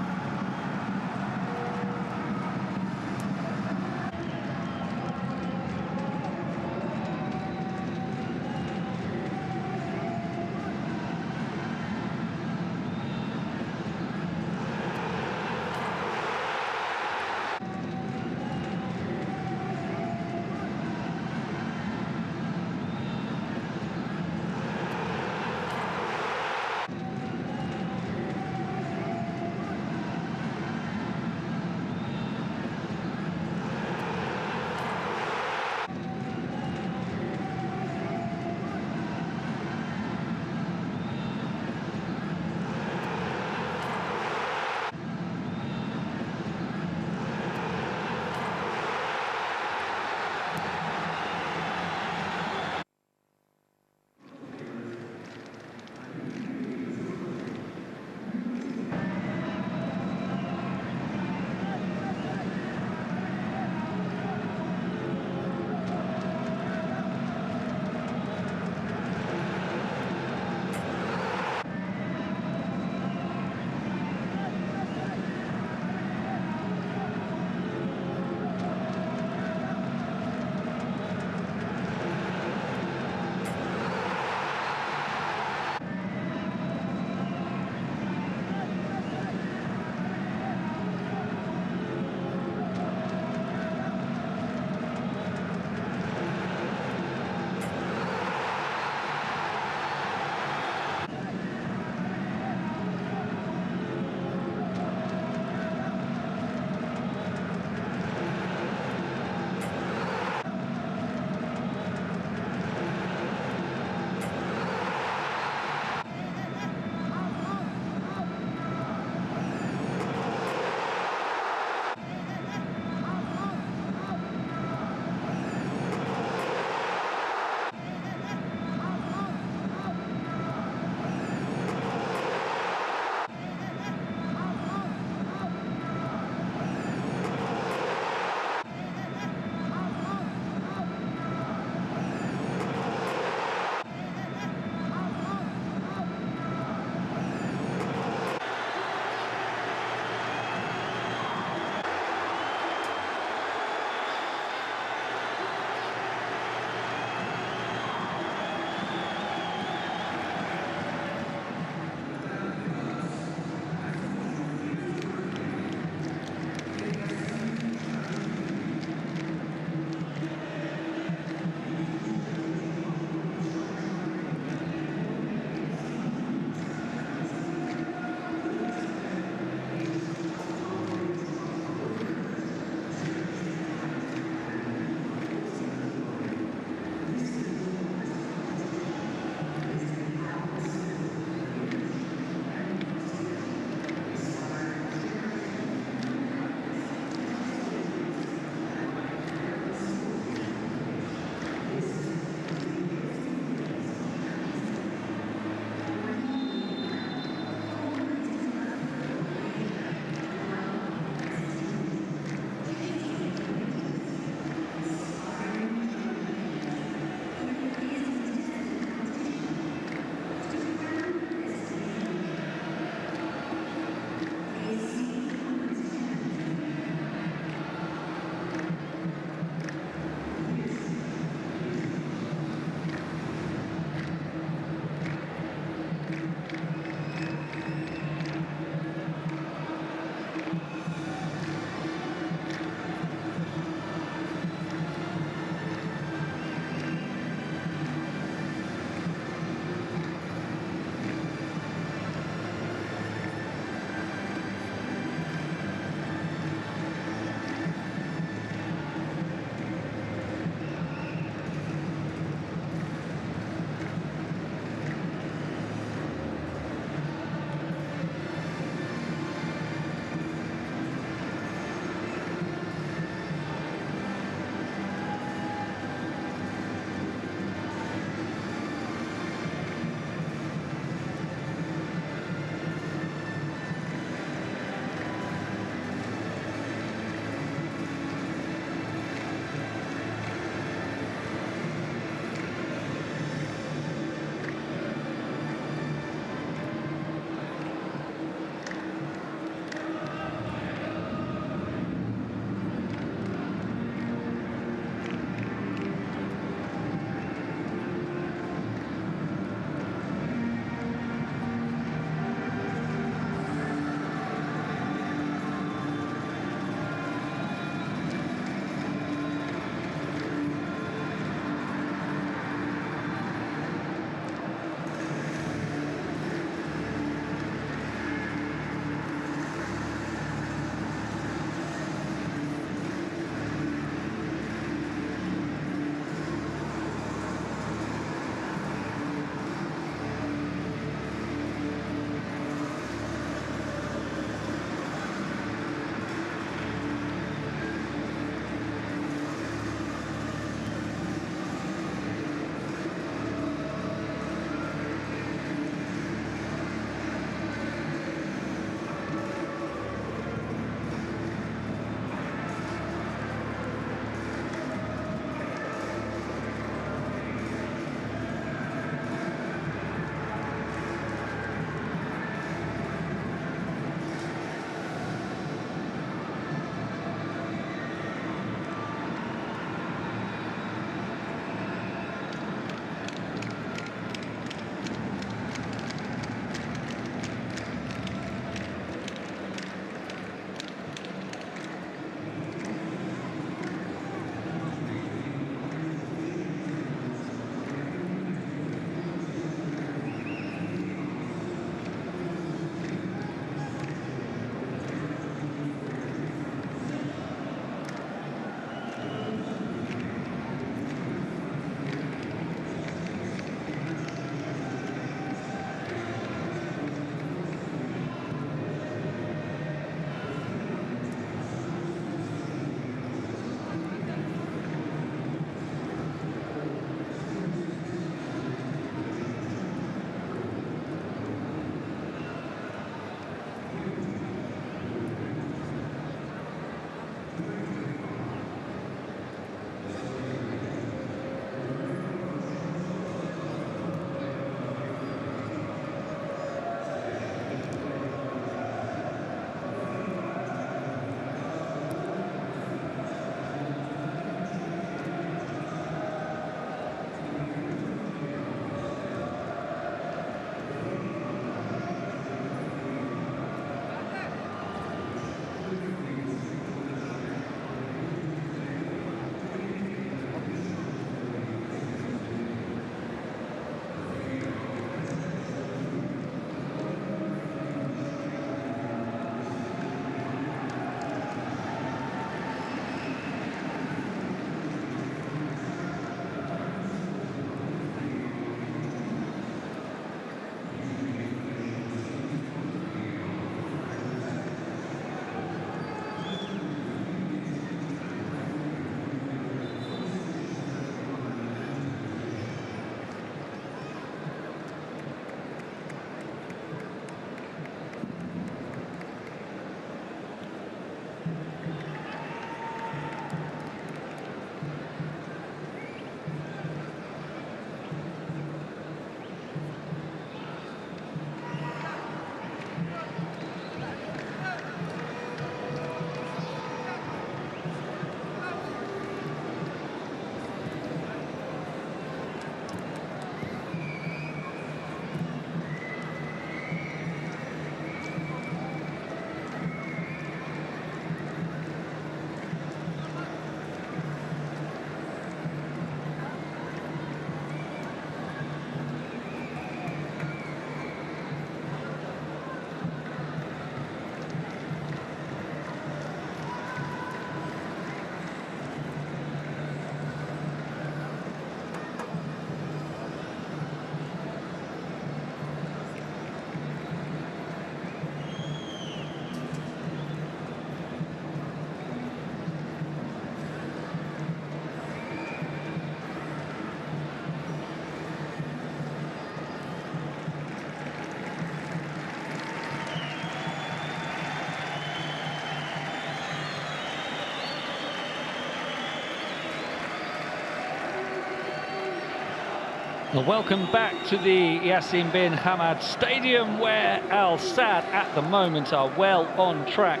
Well, welcome back to the Yassin bin Hamad Stadium, where Al Sadd at the moment are well on track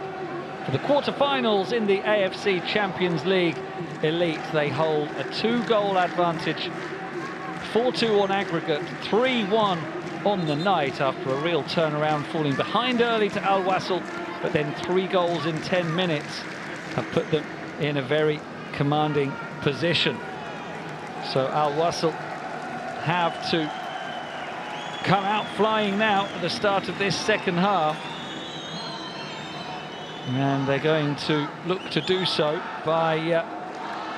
for the quarter-finals in the AFC Champions League Elite. They hold a 2-goal advantage, 4-2 on aggregate, 3-1 on the night after a real turnaround, falling behind early to Al Wasl, but then 3 goals in 10 minutes have put them in a very commanding position. So Al Wasl have to come out flying now at the start of this second half, and they're going to look to do so by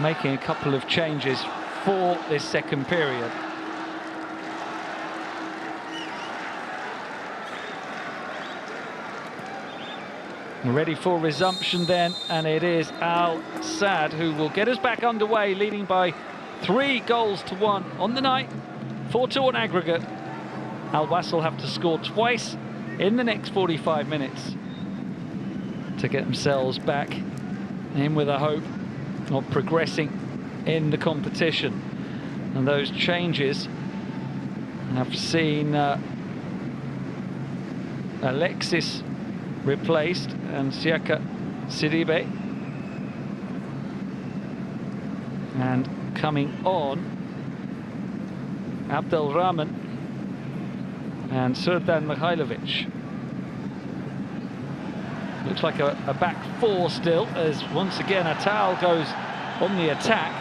making a couple of changes for this second period. Ready for resumption then, and it is Al Sadd who will get us back underway, leading by 3 goals to 1 on the night, 4-2 on aggregate. Al Wasl have to score twice in the next 45 minutes to get themselves back in with a hope of progressing in the competition. And those changes have seen Alexis replaced and Siaka Sidibe, and coming on Abdelrahman and Serdan Mihailovic. Looks like a back 4 still, as once again Atal goes on the attack.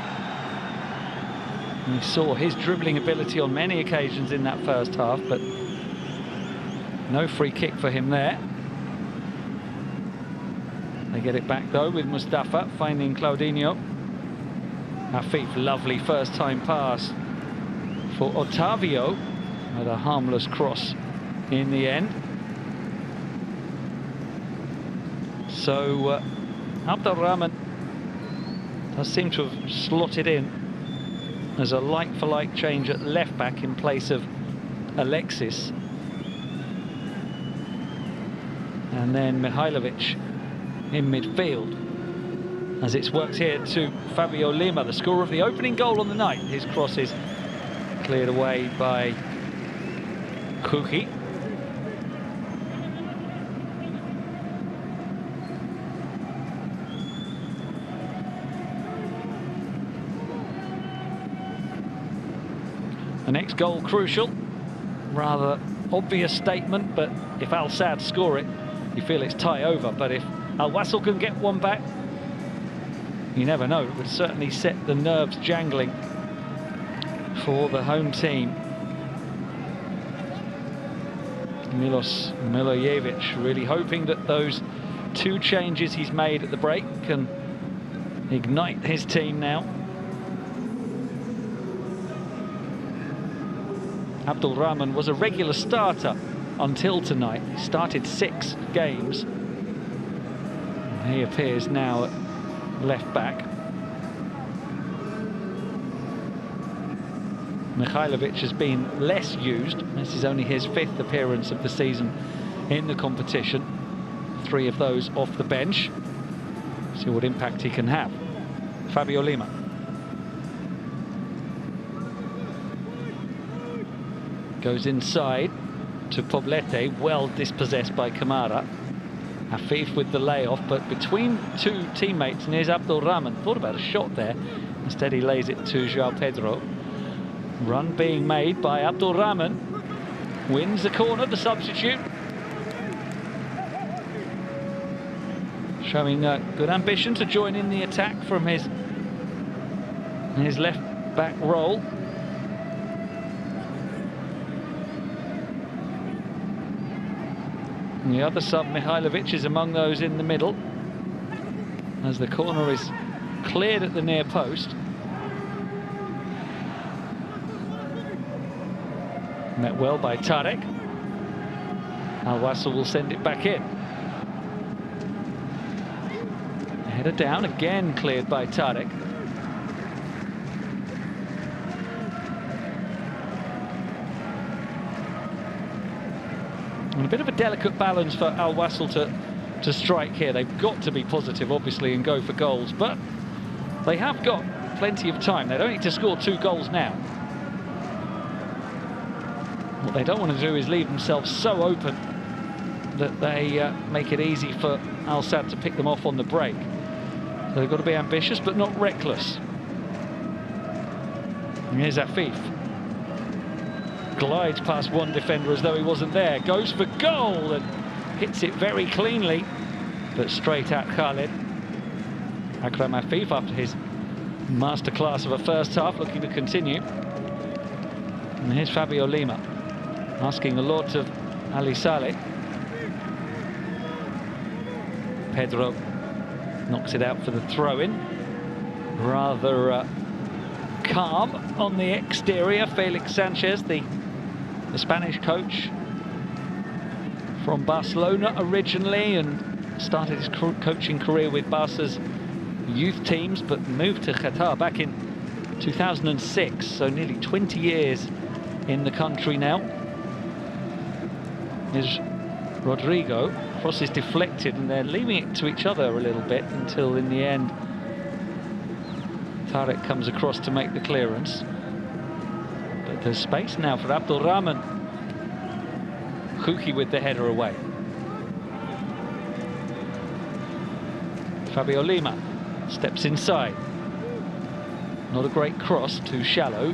We saw his dribbling ability on many occasions in that first half, but no free kick for him there. They get it back though with Mustafa finding Claudinho. Afif, lovely first time pass for Otavio, with a harmless cross in the end. So Abdelrahman does seem to have slotted in as a like-for-like change at left back in place of Alexis. And then Mihailovic in midfield, as it's worked here to Fabio Lima, the scorer of the opening goal on the night. His cross is cleared away by Kuki. The next goal crucial, rather obvious statement, but if Al Sadd score it, you feel it's tie over. But if Al Wasl can get one back, you never know. It would certainly set the nerves jangling for the home team. Milos Milojevic really hoping that those 2 changes he's made at the break can ignite his team now. Abdelrahman was a regular starter until tonight. He started 6 games. And he appears now at left back. Mihailovic has been less used. This is only his 5th appearance of the season in the competition. 3 of those off the bench. See what impact he can have. Fabio Lima. Goes inside to Poblete, well dispossessed by Kamara. Afif with the layoff, but between 2 teammates, and here's Abdelrahman. Thought about a shot there. Instead he lays it to João Pedro. Run being made by Abdelrahman. Wins the corner, the substitute. Showing good ambition to join in the attack from his left back role. And the other sub, Mihailovic, is among those in the middle, as the corner is cleared at the near post. Met well by Tarek. Al Wasl will send it back in. Header down, again cleared by Tarek. And a bit of a delicate balance for Al Wasl to strike here. They've got to be positive, obviously, and go for goals, but they have got plenty of time. They don't need to score 2 goals now. What they don't want to do is leave themselves so open that they make it easy for Al Sadd to pick them off on the break. So they've got to be ambitious but not reckless. And here's Afif. Glides past one defender as though he wasn't there. Goes for goal and hits it very cleanly, but straight at Khalid. Akram Afif, after his masterclass of a first half, looking to continue. And here's Fabio Lima, asking a lot of Ali Saleh. Pedro knocks it out for the throw-in. Rather calm on the exterior. Felix Sanchez, the Spanish coach from Barcelona originally, and started his coaching career with Barca's youth teams, but moved to Qatar back in 2006, so nearly 20 years in the country now. Here's Rodrigo. Cross is deflected and they're leaving it to each other a little bit until in the end Tarek comes across to make the clearance. But there's space now for Abdul Rahman. Kouki with the header away. Fabio Lima steps inside. Not a great cross, too shallow.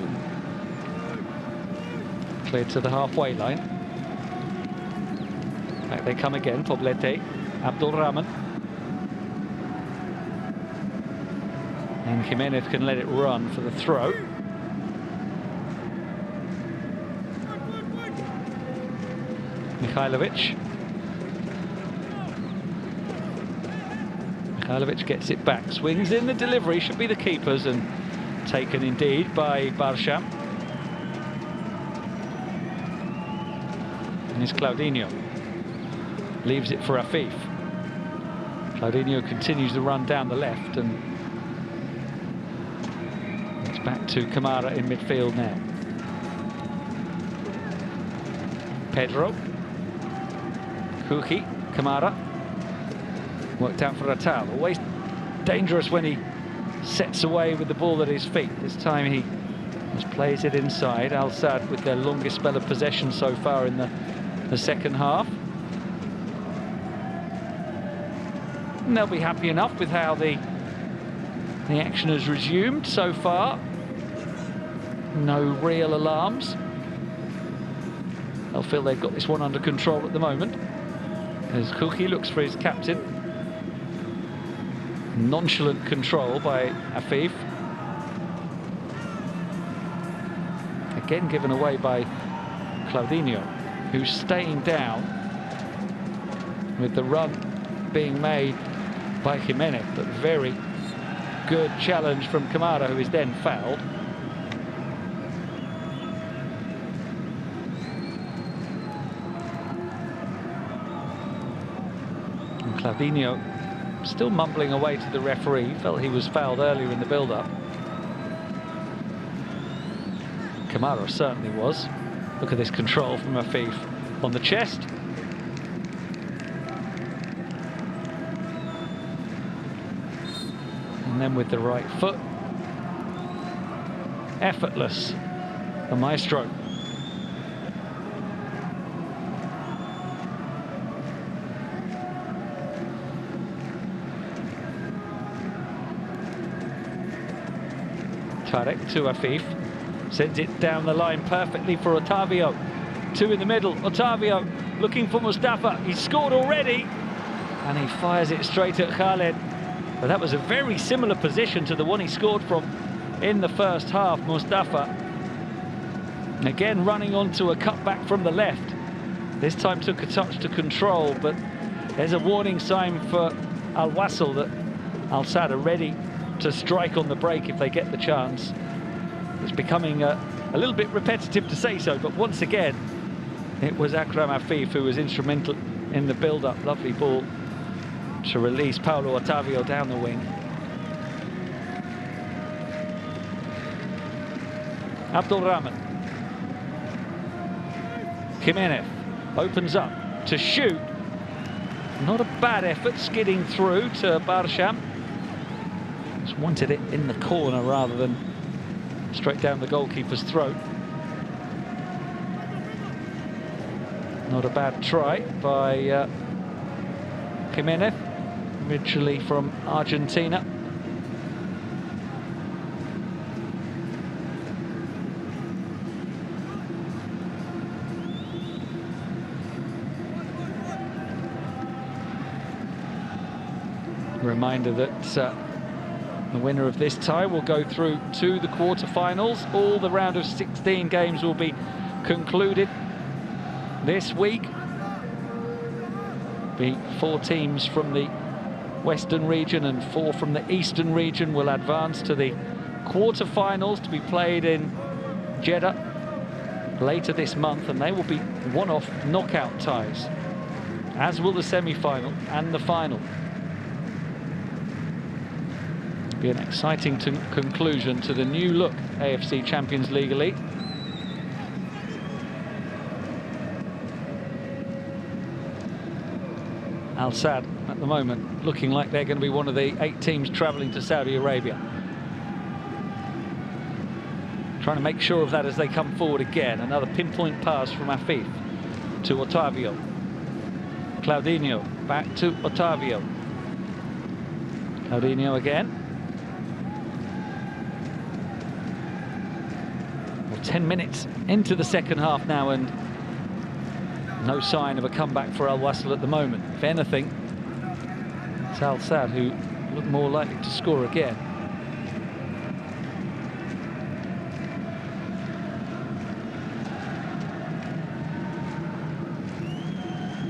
Cleared to the halfway line. Back they come again, Poblete, Abdul Rahman. And Jimenez can let it run for the throw. Mihailovic. Mihailovic gets it back, swings in the delivery, should be the keeper's, and taken indeed by Barsham. And it's Claudinho. Leaves it for Afif. Claudinho continues the run down the left, and it's back to Kamara in midfield now. Pedro. Kouki. Kamara. Worked out for Ratal. Always dangerous when he sets away with the ball at his feet. This time he just plays it inside. Al Sadd with their longest spell of possession so far in the second half. And they'll be happy enough with how the action has resumed so far. No real alarms. They'll feel they've got this one under control at the moment. As Kouki looks for his captain. Nonchalant control by Afif. Again given away by Claudinho, who's staying down with the run being made by Jimenez, but very good challenge from Kamara, who is then fouled. And Claudinho still mumbling away to the referee, felt he was fouled earlier in the build-up. Kamara certainly was. Look at this control from Afif on the chest. And then with the right foot, effortless, the maestro. Tarek to Afif, sends it down the line perfectly for Otavio. Two in the middle, Otavio looking for Mustafa, he's scored already, and he fires it straight at Khalid. But that was a very similar position to the one he scored from in the first half, Mustafa. Again running onto a cutback from the left. This time took a touch to control, but there's a warning sign for Al Wasl that Al Sadd are ready to strike on the break if they get the chance. It's becoming a little bit repetitive to say so, but once again, it was Akram Afif who was instrumental in the build-up. Lovely ball to release Paulo Otavio down the wing. Abdul Rahman. Jimenez opens up to shoot. Not a bad effort, skidding through to Barsham. Just wanted it in the corner rather than straight down the goalkeeper's throat. Not a bad try by Jimenez, originally from Argentina. Reminder that the winner of this tie will go through to the quarterfinals. All the round of 16 games will be concluded this week. The 4 teams from the Western region and 4 from the Eastern region will advance to the quarterfinals to be played in Jeddah later this month, and they will be one-off knockout ties, as will the semi-final and the final. Be an exciting conclusion to the new look AFC Champions League Elite. Al Sadd at the moment looking like they're going to be one of the 8 teams travelling to Saudi Arabia. Trying to make sure of that as they come forward again. Another pinpoint pass from Afif to Otavio. Claudinho back to Otavio. Claudinho again. 10 minutes into the second half now, and no sign of a comeback for Al Wasl at the moment. If anything, it's Al Sadd who look more likely to score again.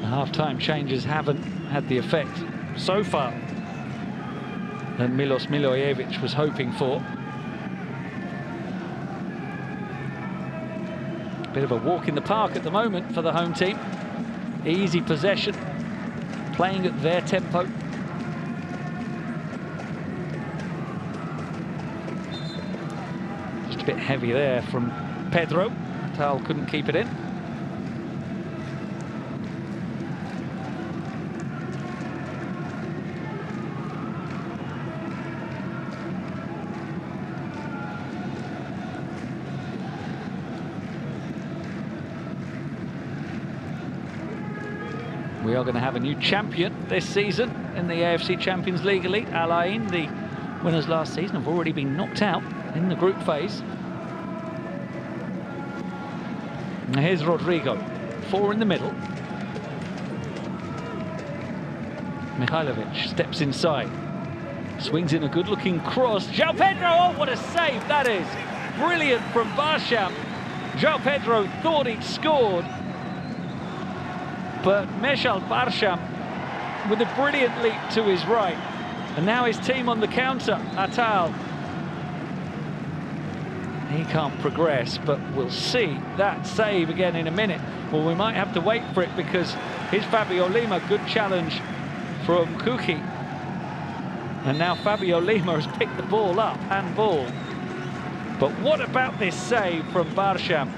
The half-time changes haven't had the effect so far that Milos Milojevic was hoping for. Bit of a walk in the park at the moment for the home team. Easy possession, playing at their tempo. Just a bit heavy there from Pedro. Tal couldn't keep it in. We are going to have a new champion this season in the AFC Champions League Elite. Al Ain, the winners last season, have already been knocked out in the group phase. Now here's Rodrigo, 4 in the middle. Mihailovic steps inside, swings in a good-looking cross. João Pedro, oh, what a save that is! Brilliant from Barsham. João Pedro thought he'd scored, but Meshal Barsham with a brilliant leap to his right. And now his team on the counter, Atal. He can't progress, but we'll see that save again in a minute. Well, we might have to wait for it because here's Fabio Lima, good challenge from Kuki. And now Fabio Lima has picked the ball up, handball. But what about this save from Barsham?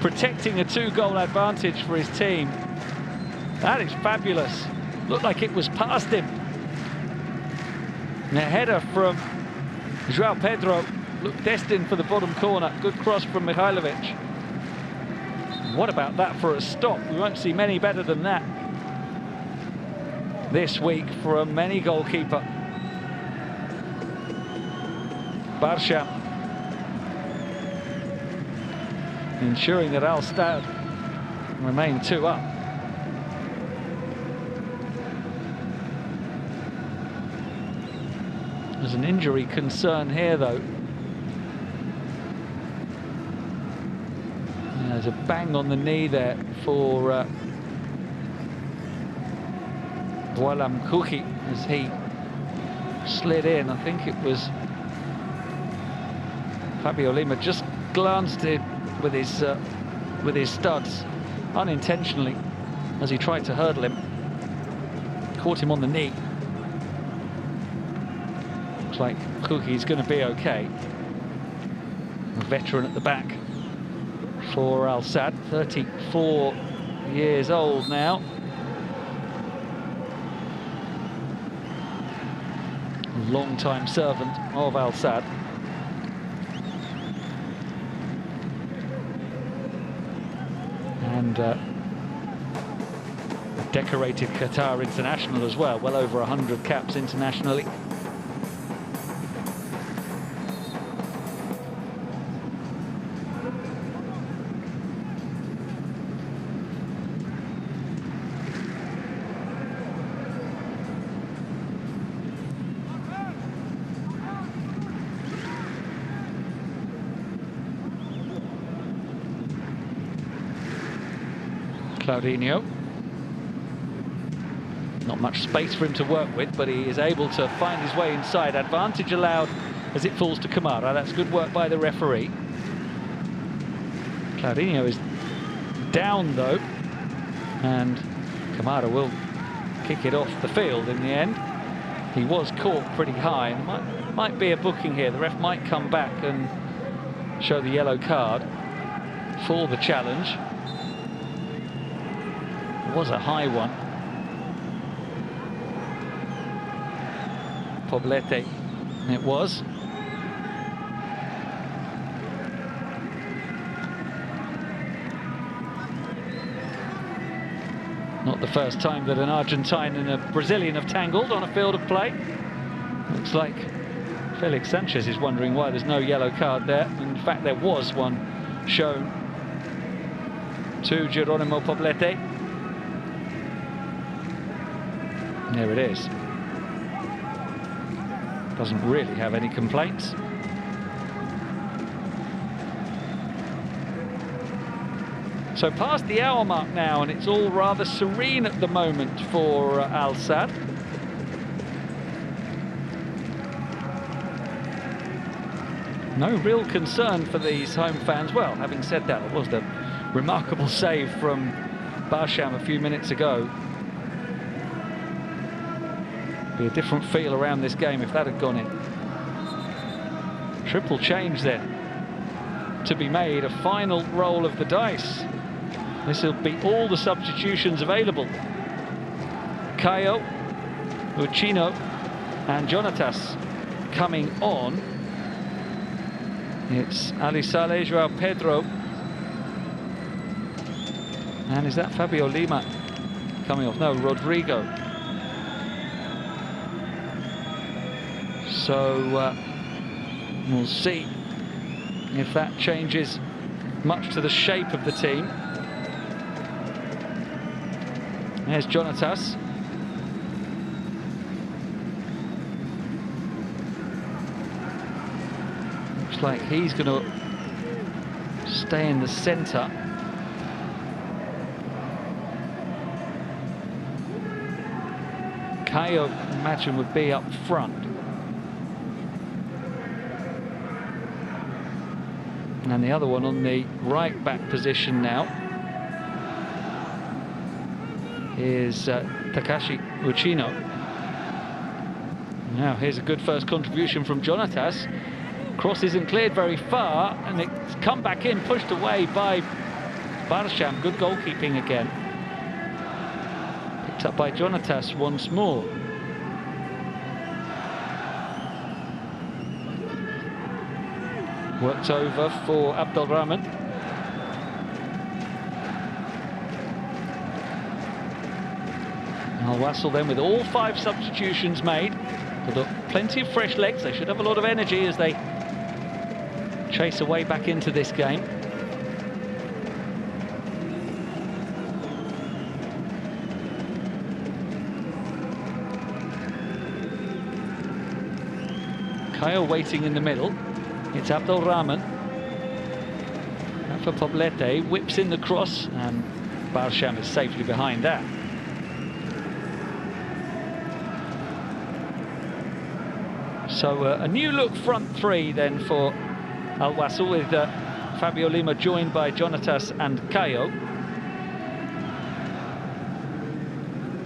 Protecting a 2-goal advantage for his team. That is fabulous. Looked like it was past him. And a header from João Pedro looked destined for the bottom corner. Good cross from Mihailovic. What about that for a stop? We won't see many better than that this week from any goalkeeper. Barsham ensuring that Al Sadd remain 2 up. There's an injury concern here, though. There's a bang on the knee there for Walam Kuki as he slid in. I think it was Fabio Lima just glanced in with his studs unintentionally as he tried to hurdle him. Caught him on the knee. Looks like Kuki's going to be okay. A veteran at the back for Al Sadd, 34 years old now. Long-time servant of Al Sadd. And decorated Qatar international as well, well over 100 caps internationally. Claudinho. Not much space for him to work with, but he is able to find his way inside. Advantage allowed as it falls to Kamara. That's good work by the referee. Claudinho is down though, and Kamara will kick it off the field in the end. He was caught pretty high, and might be a booking here. The ref might come back and show the yellow card for the challenge. It was a high one. Poblete, it was. Not the first time that an Argentine and a Brazilian have tangled on a field of play. Looks like Felix Sanchez is wondering why there's no yellow card there. In fact, there was one shown to Geronimo Poblete. There it is. Doesn't really have any complaints. So past the hour mark now, and it's all rather serene at the moment for Al Sadd. No real concern for these home fans. Well, having said that, it was the remarkable save from Barsham a few minutes ago. Be a different feel around this game if that had gone in. Triple change then to be made, a final roll of the dice. This will be all the substitutions available. Caio, Uchino and Jonatas coming on. It's Ali Saleh, Joao Pedro. And is that Fabio Lima coming off? No, Rodrigo. So we'll see if that changes much to the shape of the team. There's Jonatas. Looks like he's going to stay in the centre. Caio, imagine, would be up front. And the other one on the right back position now is Takashi Uchino. Now here's a good first contribution from Jonatas. Cross isn't cleared very far, and it's come back in, pushed away by Barsham. Good goalkeeping again. Picked up by Jonatas once more. Worked over for Abdelrahman. Al Wasl then with all 5 substitutions made. They've got plenty of fresh legs. They should have a lot of energy as they chase away back into this game. Caio waiting in the middle. It's Abdelrahman. And for Poblete, whips in the cross, and Barsham is safely behind that. So a new look front three then for Al Wasl, with Fabio Lima joined by Jonatas and Caio.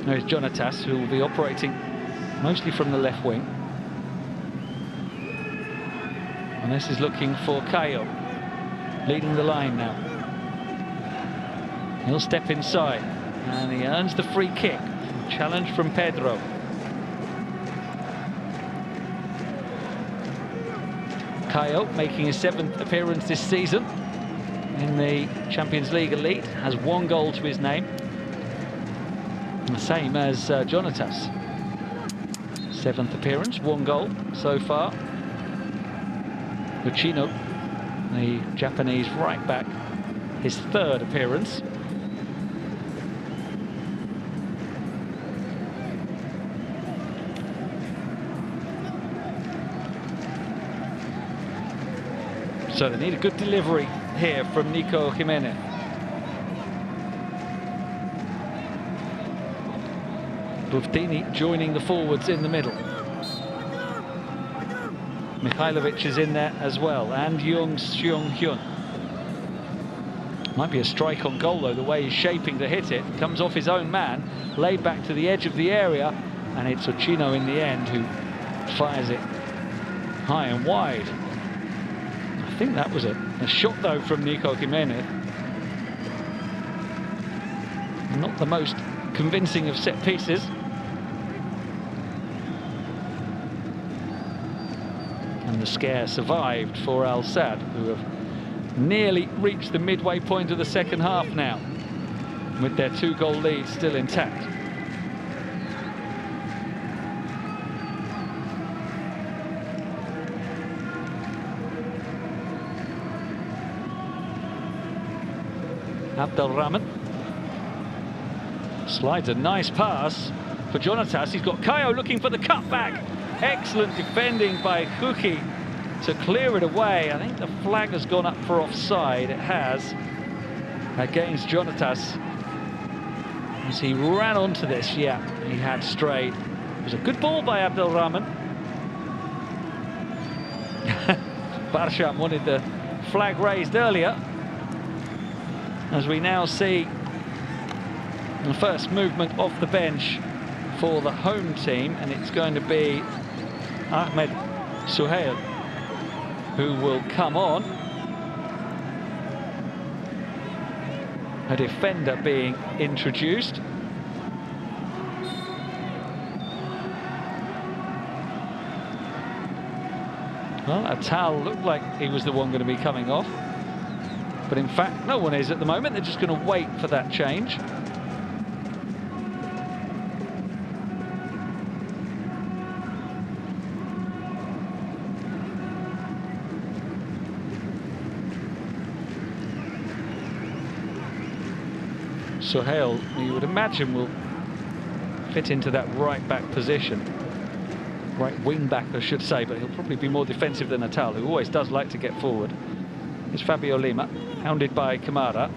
There's Jonatas, who will be operating mostly from the left wing. And this is looking for Caio, leading the line now. He'll step inside, and he earns the free kick. Challenge from Pedro. Caio, making his 7th appearance this season in the Champions League Elite, has 1 goal to his name. The same as Jonatas. 7th appearance, 1 goal so far. Uchino, the Japanese right back, his 3rd appearance. So they need a good delivery here from Nico Jimenez. Buftini joining the forwards in the middle. Mihailovic is in there as well, and Jung Seung-hyun. Might be a strike on goal though, the way he's shaping to hit it. Comes off his own man, laid back to the edge of the area, and it's Uchino in the end who fires it high and wide. I think that was a shot though from Nico Jimenez. Not the most convincing of set pieces. And the scare survived for Al Sadd, who have nearly reached the midway point of the second half now, with their 2-goal lead still intact. Abdelrahman slides a nice pass for Jonatas. He's got Kayo looking for the cutback. Excellent defending by Kuki to clear it away. I think the flag has gone up for offside. It has, against Jonatas, as he ran onto this. Yeah, he had strayed. It was a good ball by Abdelrahman. Barsham wanted the flag raised earlier, as we now see the first movement off the bench for the home team, and it's going to be Ahmed Suhail who will come on. A defender being introduced. Well, Atal looked like he was the one going to be coming off, but in fact no one is at the moment. They're just going to wait for that change. Suhail, you would imagine, will fit into that right back position. Right wing back, I should say, but he'll probably be more defensive than Atal, who always does like to get forward. It's Fabio Lima, hounded by Kamara.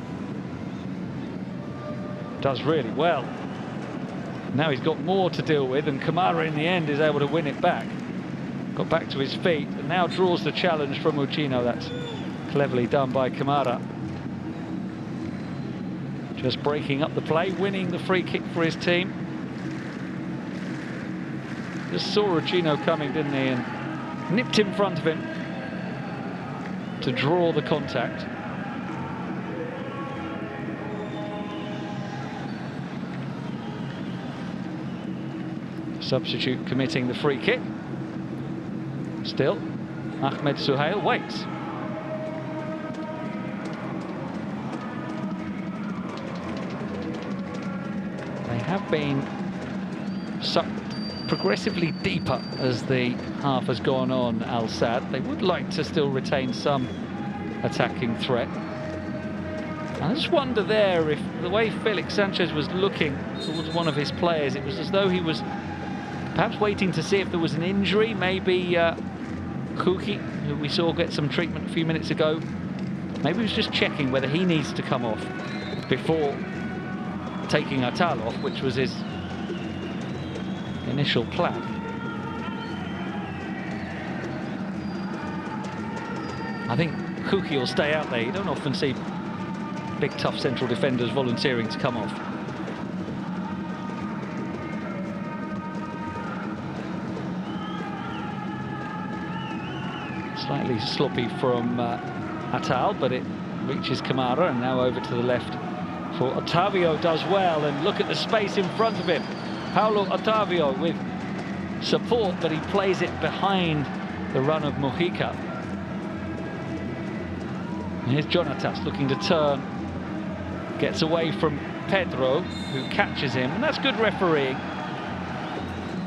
Does really well. Now he's got more to deal with, and Kamara in the end is able to win it back. Got back to his feet, and now draws the challenge from Uchino. That's cleverly done by Kamara. Just breaking up the play, winning the free kick for his team. Just saw Uchino coming, didn't he, and nipped in front of him to draw the contact. Substitute committing the free kick. Still, Ahmed Suhail waits. They have been sucked progressively deeper as the half has gone on, Al Sadd. They would like to still retain some attacking threat. I just wonder there if the way Felix Sanchez was looking towards one of his players, it was as though he was perhaps waiting to see if there was an injury. Maybe Kuki, who we saw get some treatment a few minutes ago, maybe he was just checking whether he needs to come off before taking Atal off, which was his initial plan. I think Kuki will stay out there. You don't often see big, tough central defenders volunteering to come off. Slightly sloppy from Atal, but it reaches Kamara, and now over to the left for Otavio. Does well, and look at the space in front of him. Paulo Otavio with support, but he plays it behind the run of Mojica. And here's Jonatas looking to turn, gets away from Pedro, who catches him, and that's good refereeing.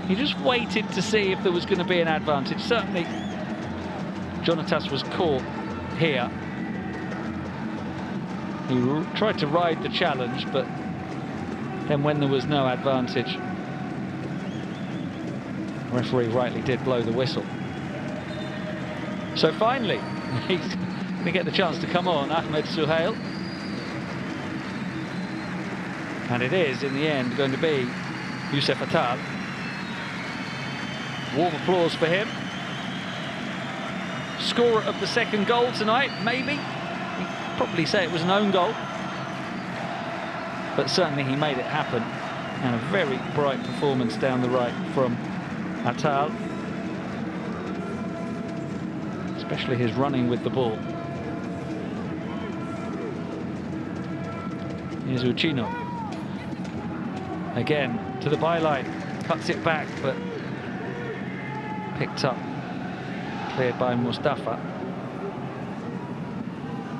He just waited to see if there was going to be an advantage. Certainly, Jonatas was caught here. He tried to ride the challenge, but then when there was no advantage, the referee rightly did blow the whistle. So finally, he's going to get the chance to come on, Ahmed Suhail. And it is, in the end, going to be Youssef Attal. Warm applause for him. Scorer of the second goal tonight, maybe. You'd probably say it was an own goal. But certainly he made it happen. And a very bright performance down the right from Attal. Especially his running with the ball. Here's Uchino. Again, to the byline. Cuts it back, but picked up. Cleared by Mustafa.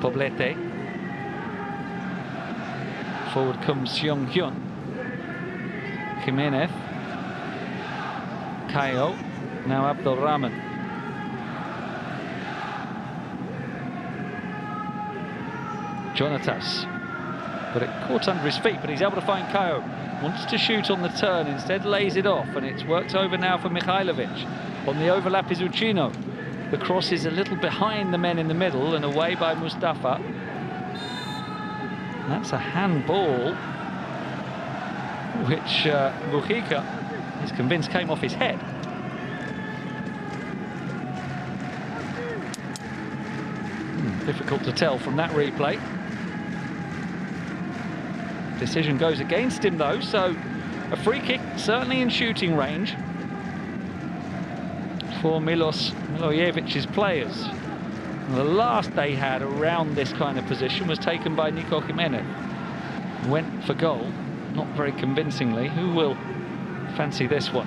Poblete. Forward comes Seong Hyun. Jimenez. Kayo. Now Abdul Rahman. Jonatas. But it caught under his feet, but he's able to find Kayo. Wants to shoot on the turn, instead lays it off, and it's worked over now for Mihailovic. On the overlap is Uchino. The cross is a little behind the men in the middle and away by Mustafa. That's a handball, which Mujica is convinced came off his head. Difficult to tell from that replay. Decision goes against him though, so a free kick certainly in shooting range for Milojevic's players. The last they had around this kind of position was taken by Nico Jimenez. Went for goal, not very convincingly. Who will fancy this one?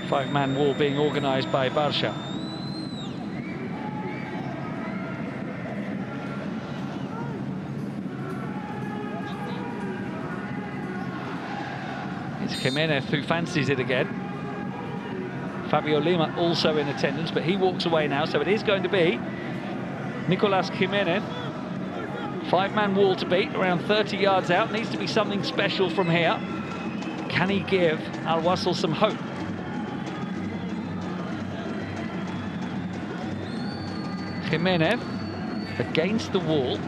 Five-man wall being organised by Barça. It's Jimenez who fancies it again. Fabio Lima also in attendance, but he walks away now, so it is going to be Nicolas Jimenez. Five-man wall to beat, around 30 yards out. Needs to be something special from here. Can he give Al Wasl some hope? Jimenez against the wall.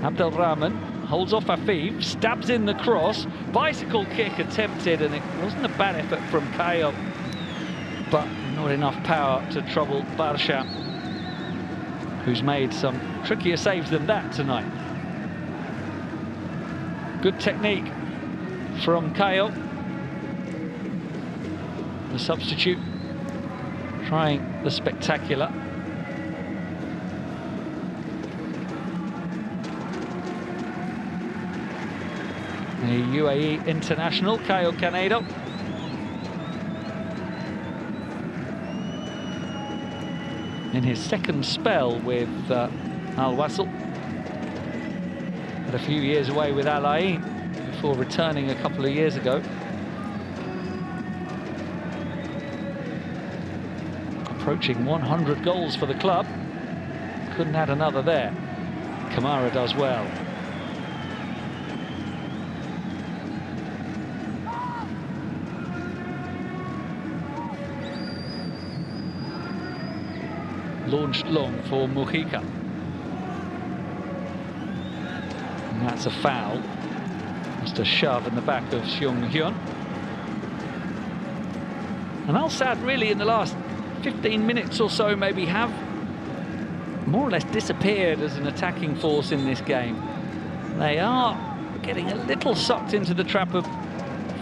Abdel Rahman holds off Afif, stabs in the cross, bicycle kick attempted, and it wasn't a bad effort from Kayo, but not enough power to trouble Barça, who's made some trickier saves than that tonight. Good technique from Kayo, the substitute, trying the spectacular. The UAE international, Caio Canedo. In his second spell with Al Wasl. Had a few years away with Al Ain before returning a couple of years ago. Approaching 100 goals for the club. Couldn't add another there. Kamara does well. Launched long for Mujica. And that's a foul. Just a shove in the back of Seong Hyun. And Al Sadd really in the last 15 minutes or so maybe have more or less disappeared as an attacking force in this game. They are getting a little sucked into the trap of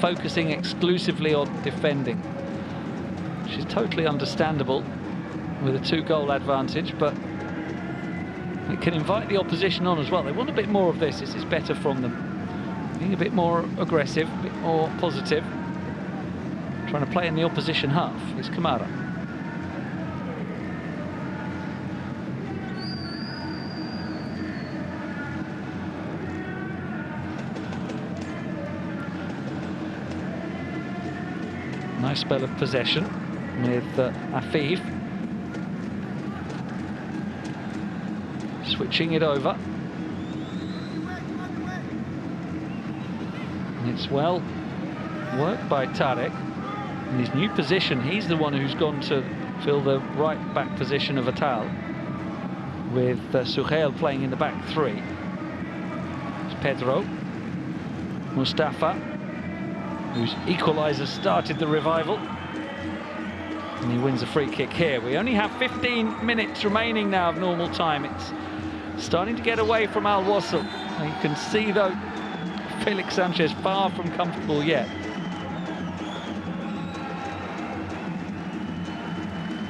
focusing exclusively on defending, which is totally understandable with a 2-goal advantage, but it can invite the opposition on as well. They want a bit more of this. This is better from them. Being a bit more aggressive, a bit more positive. Trying to play in the opposition half is Kamara. Nice spell of possession with Afif. Switching it over. And it's well worked by Tarek. In his new position, he's the one who's gone to fill the right back position of Atal, with Suhail playing in the back three. It's Pedro. Mustafa, whose equaliser started the revival. And he wins a free kick here. We only have 15 minutes remaining now of normal time. It's starting to get away from Al Wasl. You can see, though, Felix Sanchez far from comfortable yet.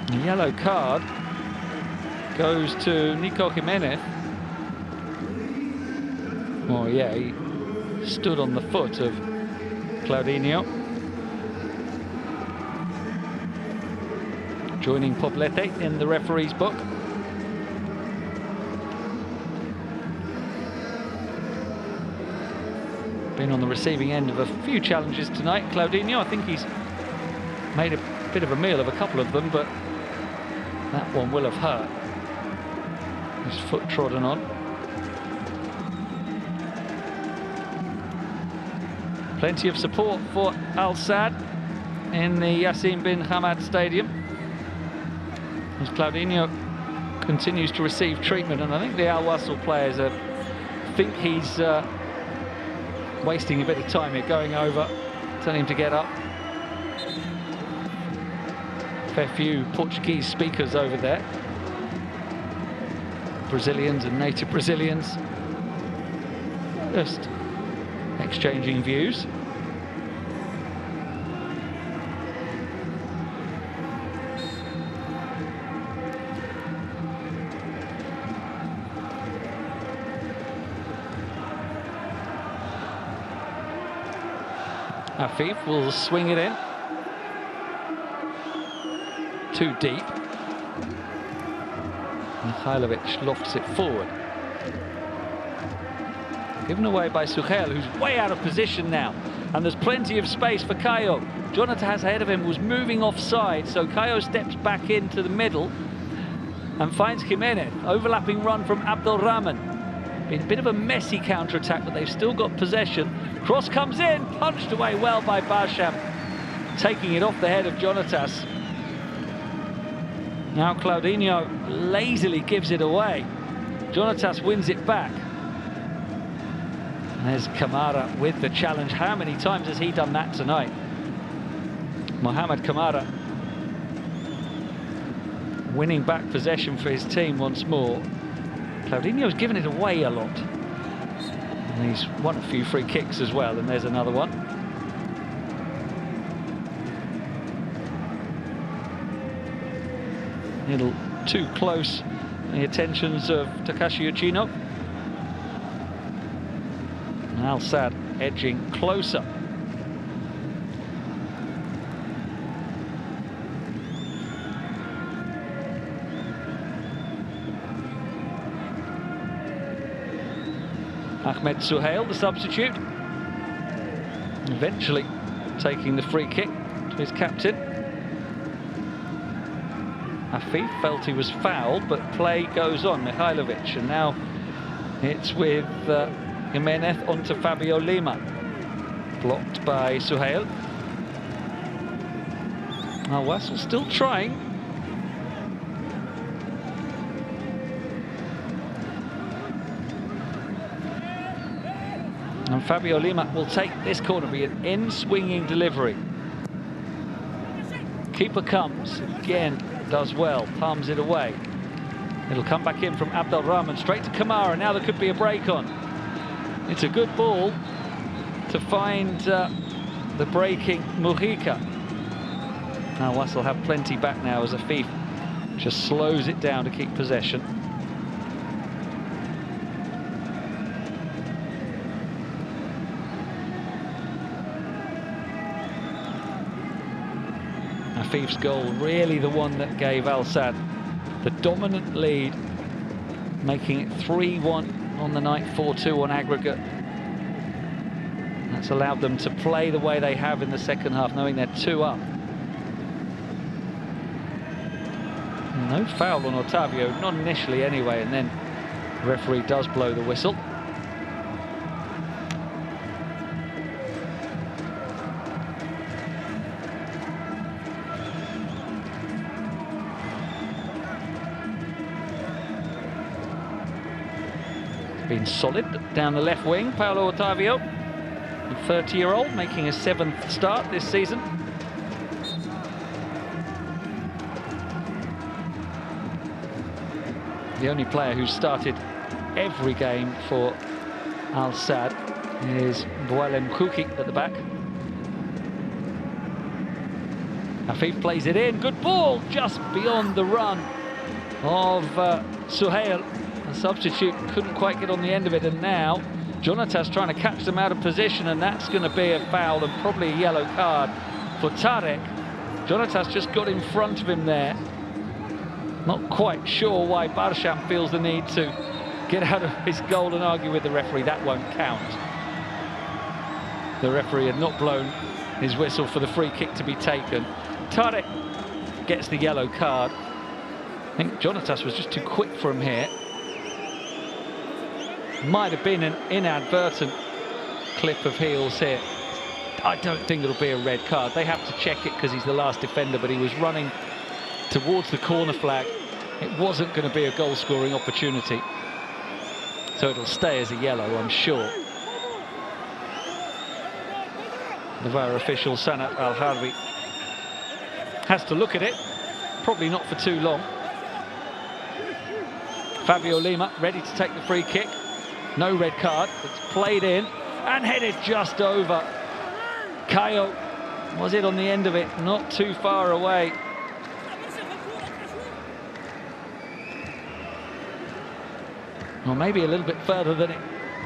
The yellow card goes to Nico Jimenez. Oh yeah, he stood on the foot of Claudinho. Joining Poblete in the referee's book. Been on the receiving end of a few challenges tonight, Claudinho. I think he's made a bit of a meal of a couple of them, but that one will have hurt. His foot trodden on. Plenty of support for Al Sadd in the Yassin bin Hamad Stadium, as Claudinho continues to receive treatment. And I think the Al Wasl players think he's wasting a bit of time here, going over, telling him to get up. Fair few Portuguese speakers over there. Brazilians and native Brazilians. Just exchanging views. Afif will swing it in. Too deep. Mikhailovic lofts it forward. Given away by Suhail, who's way out of position now. And there's plenty of space for Caio. Jonatas ahead of him was moving offside, so Caio steps back into the middle and finds Jimenez. Overlapping run from Abdelrahman. Been a bit of a messy counter-attack, but they've still got possession. Cross comes in, punched away well by Barsham, taking it off the head of Jonatas. Now Claudinho lazily gives it away. Jonatas wins it back. There's Kamara with the challenge. How many times has he done that tonight? Mohamed Kamara winning back possession for his team once more. Claudinho's given it away a lot. And he's won a few free kicks as well, and there's another one. A little too close, the attentions of Takashi Uchino. Al Sadd edging closer. Ahmed Suhail, the substitute, eventually taking the free kick to his captain. Afif felt he was fouled, but play goes on. Mikhailovic, and now it's with Jimenez onto Fabio Lima. Blocked by Suhail. Al Wasl still trying. And Fabio Lima will take this corner, be an in-swinging delivery. Keeper comes, again, does well, palms it away. It'll come back in from Abdelrahman, straight to Kamara. Now there could be a break on. It's a good ball to find the breaking Mujica. Now Wasl have plenty back now as Afif just slows it down to keep possession. Afif's goal really the one that gave Al Sadd the dominant lead, making it 3-1 on the night, 4-2 on aggregate. That's allowed them to play the way they have in the second half, knowing they're 2 up. No foul on Otavio, not initially anyway, and then the referee does blow the whistle. Been solid down the left wing, Paulo Otavio, the 30-year-old, making his 7th start this season. The only player who's started every game for Al Sadd is Boalem Kouki at the back. Afif plays it in, good ball, just beyond the run of Suhail. The substitute couldn't quite get on the end of it, and now Jonatas trying to catch them out of position, and that's going to be a foul and probably a yellow card for Tarek. Jonatas just got in front of him there. Not quite sure why Barsham feels the need to get out of his goal and argue with the referee. That won't count. The referee had not blown his whistle for the free kick to be taken. Tarek gets the yellow card. I think Jonatas was just too quick for him here. Might have been an inadvertent clip of heels here. I don't think it'll be a red card. They have to check it because he's the last defender, but he was running towards the corner flag. It wasn't going to be a goal-scoring opportunity. So it'll stay as a yellow, I'm sure. The VAR official, Sanat Al-Harbi, has to look at it. Probably not for too long. Fabio Lima ready to take the free kick. No red card. It's played in and headed just over. Caio, was it on the end of it? Not too far away. Or maybe a little bit further than it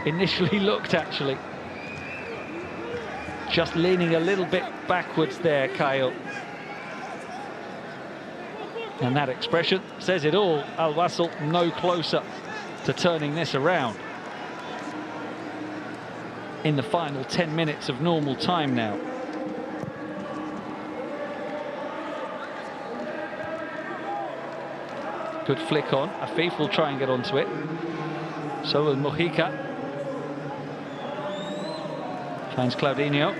initially looked, actually. Just leaning a little bit backwards there, Caio. And that expression says it all. Al Wasl no closer to turning this around. In the final 10 minutes of normal time now. Good flick on. Afif will try and get onto it. So will Mojica. Finds Claudinho.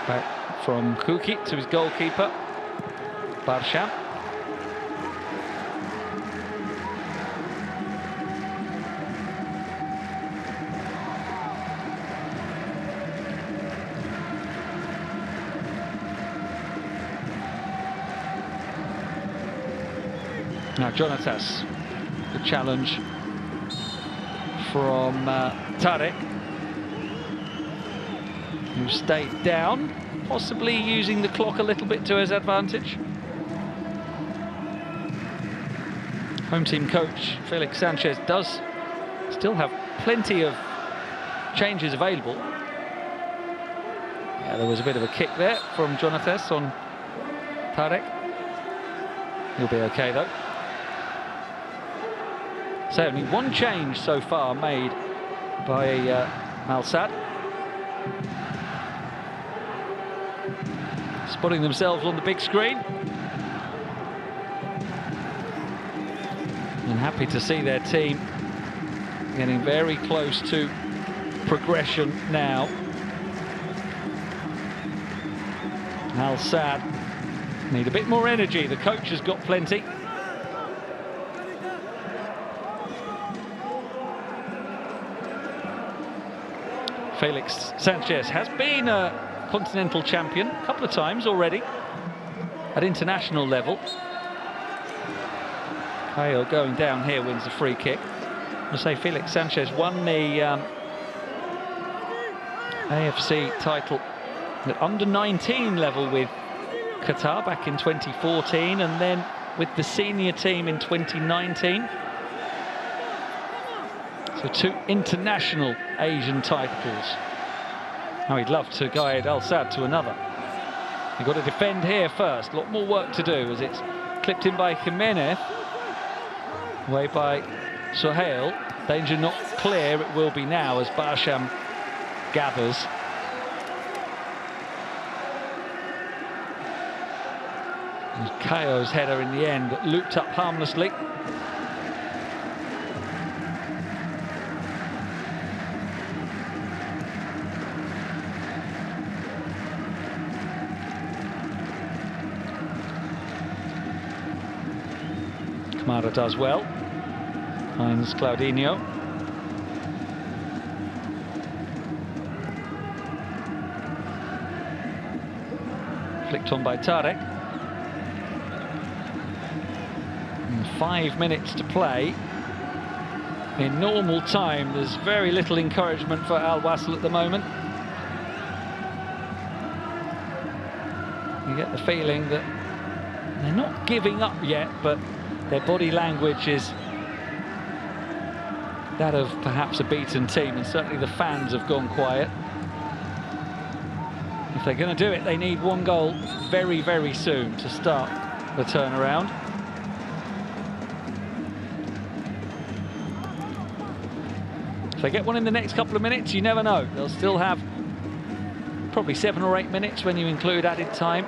Back from Kouki to his goalkeeper, Barsham. Now Jonatas, the challenge from Tarek, who stayed down, possibly using the clock a little bit to his advantage. Home team coach Felix Sanchez does still have plenty of changes available. Yeah, there was a bit of a kick there from Jonatas on Tarek. He'll be okay though. So only one change so far made by Al Sadd. Spotting themselves on the big screen. And happy to see their team getting very close to progression now. Al Sadd need a bit more energy. The coach has got plenty. Felix Sanchez has been a continental champion a couple of times already at international level. Caio going down here wins the free kick. I'll say Felix Sanchez won the AFC title at under-19 level with Qatar back in 2014, and then with the senior team in 2019. So 2 international Asian titles. Now he'd love to guide Al Sadd to another. You've got to defend here first. A lot more work to do as it's clipped in by Jimenez. Away by Suhail. Danger not clear. It will be now as Barsham gathers. Kayo's header in the end looped up harmlessly. Kamara does well. Finds Claudinho. Flicked on by Tarek. And 5 minutes to play. In normal time, there's very little encouragement for Al Wasl at the moment. You get the feeling that they're not giving up yet, but their body language is that of perhaps a beaten team, and certainly the fans have gone quiet. If they're going to do it, they need one goal very, very soon to start the turnaround. If they get one in the next couple of minutes, you never know. They'll still have probably 7 or 8 minutes when you include added time.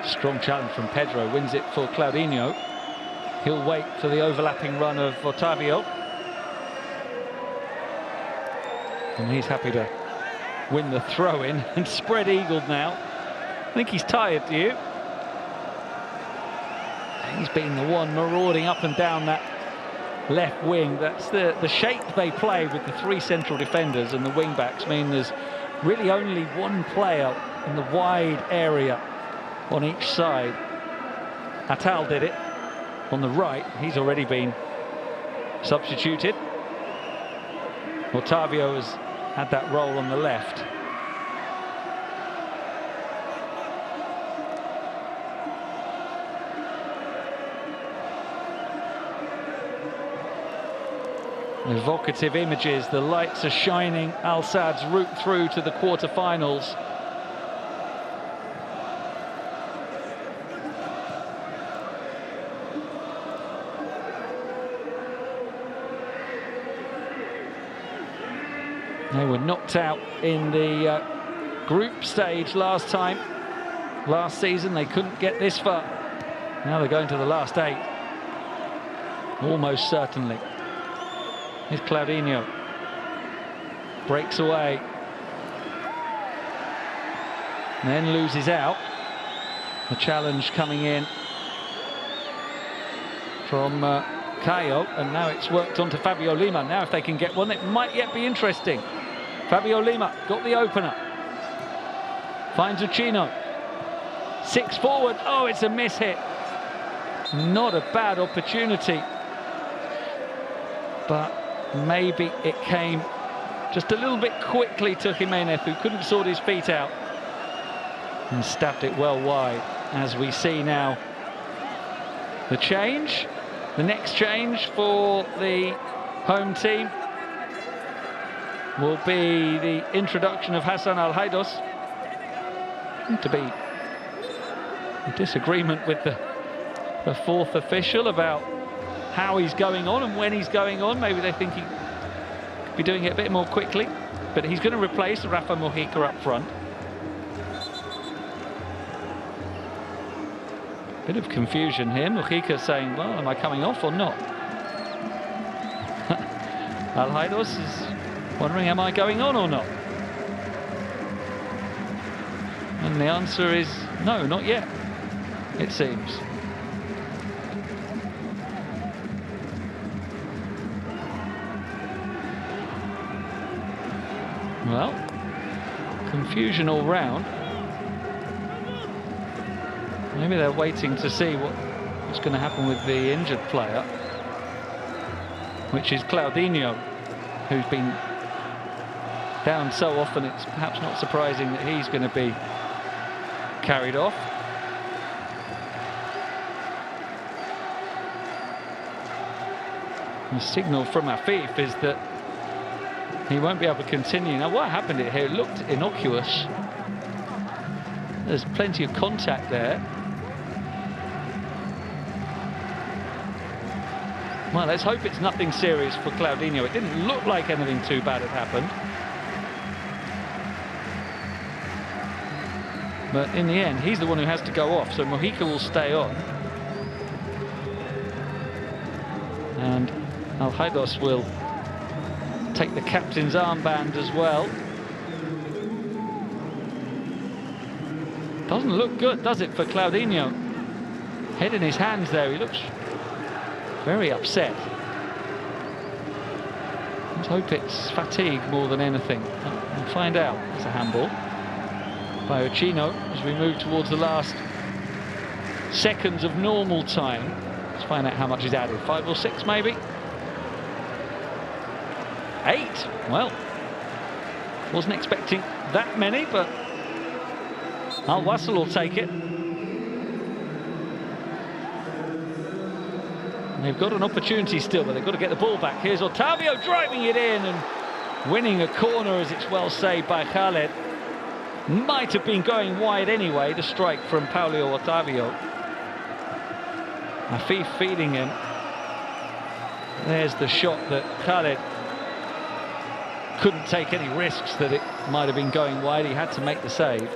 Strong challenge from Pedro, wins it for Claudinho. He'll wait for the overlapping run of Otavio. And he's happy to win the throw-in and spread-eagled now. I think he's tired, do you? He's been the one marauding up and down that left wing. That's the shape they play with the 3 central defenders, and the wing-backs mean there's really only one player in the wide area on each side. Atal did it on the right. He's already been substituted. Otavio has had that role on the left. Evocative images, the lights are shining. Al Saad's route through to the quarter-finals. They were knocked out in the group stage last time. Last season, they couldn't get this far. Now they're going to the last 8. Almost certainly. Here's Claudinho. Breaks away. And then loses out. The challenge coming in from Caio, and now it's worked on to Fabio Lima. Now if they can get one, it might yet be interesting. Fabio Lima got the opener. Finds Uchino. 6 forward. Oh, it's a miss hit. Not a bad opportunity. But maybe it came just a little bit quickly to Jimenez, who couldn't sort his feet out, and stabbed it well wide. As we see now, the change, the next change for the home team will be the introduction of Hassan Al-Haidos. To be a disagreement with the 4th official about how he's going on and when he's going on. Maybe they think he could be doing it a bit more quickly, but he's going to replace Rafa Mojica up front. Bit of confusion here. Mojica saying, well, am I coming off or not? Al-Haidos is wondering, am I going on or not? And the answer is no, not yet, it seems. Well, confusion all round. Maybe they're waiting to see what's going to happen with the injured player, which is Claudinho, who's been down so often it's perhaps not surprising that he's going to be carried off. The signal from Afif is that he won't be able to continue. Now, what happened here? It looked innocuous. There's plenty of contact there. Well, let's hope it's nothing serious for Claudinho. It didn't look like anything too bad had happened. But in the end, he's the one who has to go off, so Mojica will stay on. And Al-Haidos will take the captain's armband as well. Doesn't look good, does it, for Claudinho? Head in his hands there, he looks very upset. Let's hope it's fatigue more than anything. We'll find out. It's a handball by Ochino as we move towards the last seconds of normal time. Let's find out how much is added. 5 or 6 maybe? 8. Well, wasn't expecting that many, but Al-Wasl will take it. They've got an opportunity still, but they've got to get the ball back. Here's Otavio driving it in and winning a corner, as it's well saved by Khaled. Might have been going wide anyway, the strike from Paulo Otavio. Afif feeding him. There's the shot that Khaled couldn't take any risks that it might have been going wide. He had to make the save.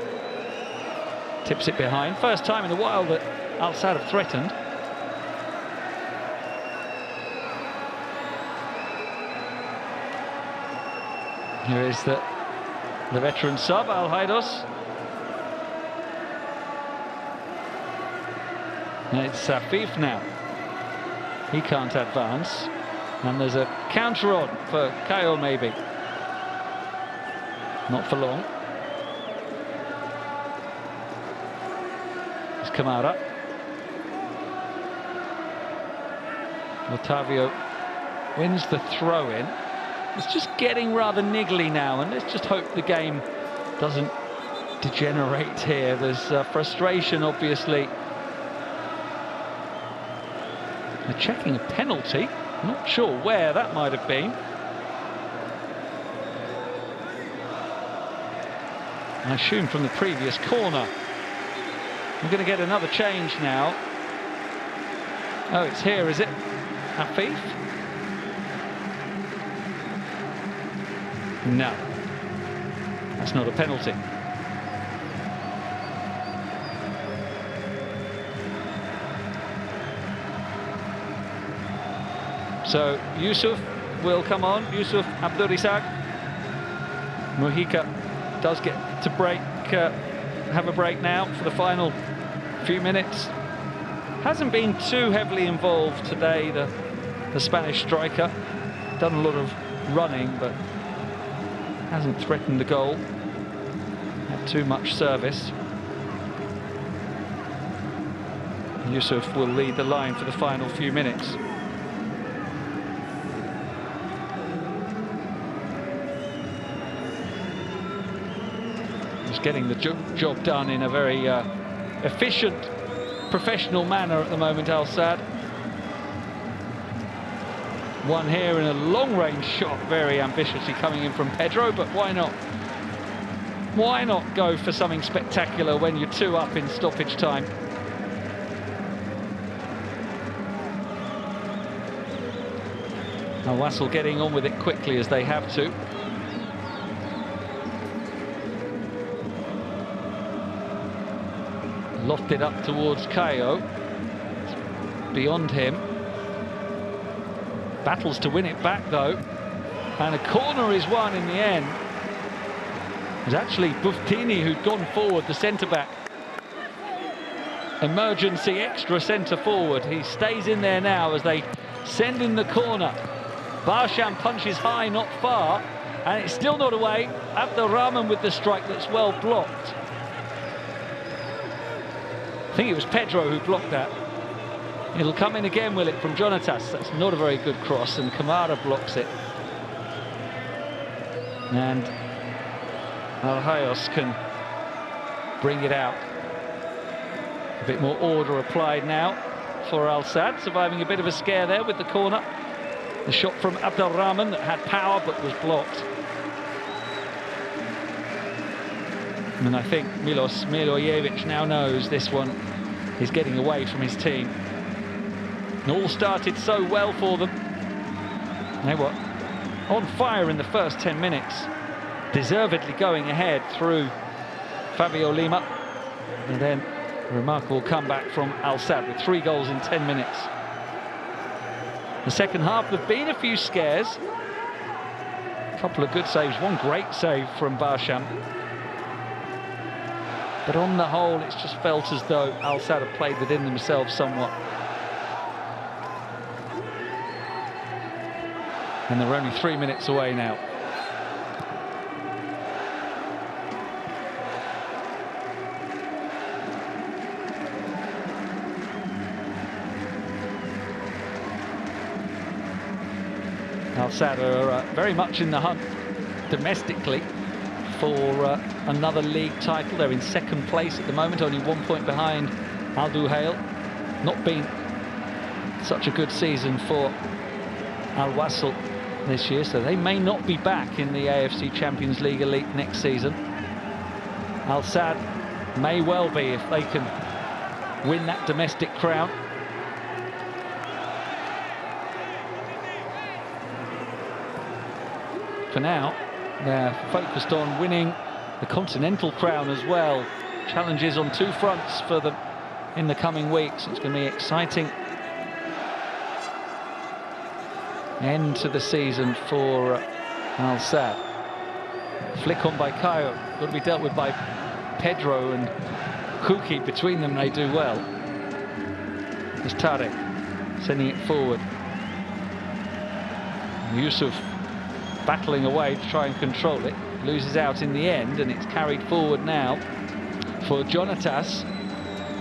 Tips it behind. First time in a while that Al Sadd have threatened. Here is the veteran sub, Al-Haidos. It's Afif now. He can't advance. And there's a counter on for Caio maybe. Not for long. It's Kamara. Otavio wins the throw-in. It's just getting rather niggly now, and let's just hope the game doesn't degenerate here. There's frustration, obviously. They're checking a penalty. Not sure where that might have been. I assume from the previous corner. We're going to get another change now. Oh, it's here, is it? Afif? No, that's not a penalty. So Yusuf will come on, Yusuf Abdurrizak. Mojica does get to break, have a break now for the final few minutes. Hasn't been too heavily involved today, the Spanish striker. Done a lot of running, but hasn't threatened the goal. Had too much service. Yusuf will lead the line for the final few minutes. Just getting the job done in a very efficient, professional manner at the moment, Al Sadd. One here in a long-range shot, very ambitiously coming in from Pedro, but why not? Why not go for something spectacular when you're 2 up in stoppage time? Now Wasl getting on with it quickly as they have to. Lofted up towards Caio. It's beyond him. Battles to win it back though, and a corner is won in the end. It was actually Buftini who'd gone forward, the centre-back. Emergency extra centre-forward. He stays in there now as they send in the corner. Barsham punches high, not far, and it's still not away. Abdelrahman with the strike that's well blocked. I think it was Pedro who blocked that. It'll come in again, will it, from Jonatas? That's not a very good cross, and Kamara blocks it. And Al-Haidos can bring it out. A bit more order applied now for Al Sadd, surviving a bit of a scare there with the corner. The shot from Abdelrahman that had power but was blocked. And I think Milos Milojevic now knows this one is getting away from his team. It all started so well for them. They were on fire in the first 10 minutes. Deservedly going ahead through Fabio Lima. And then a remarkable comeback from Al Sadd with 3 goals in 10 minutes. The second half, there have been a few scares. A couple of good saves, one great save from Barsham. But on the whole, it's just felt as though Al Sadd have played within themselves somewhat. And they're only 3 minutes away now. Al Sadd are very much in the hunt domestically for another league title. They're in second place at the moment, only 1 point behind Al Duhail. Not been such a good season for Al Wasl this year, so they may not be back in the AFC Champions League Elite next season. Al Sadd may well be if they can win that domestic crown. For now, they're focused on winning the Continental crown as well. Challenges on 2 fronts for them in the coming weeks. It's going to be exciting end to the season for Al Sadd. Flick on by Caio, got to be dealt with by Pedro and Kuki. Between them they do well. There's Tarek sending it forward. Yusuf battling away to try and control it, loses out in the end, and it's carried forward now for Jonatas.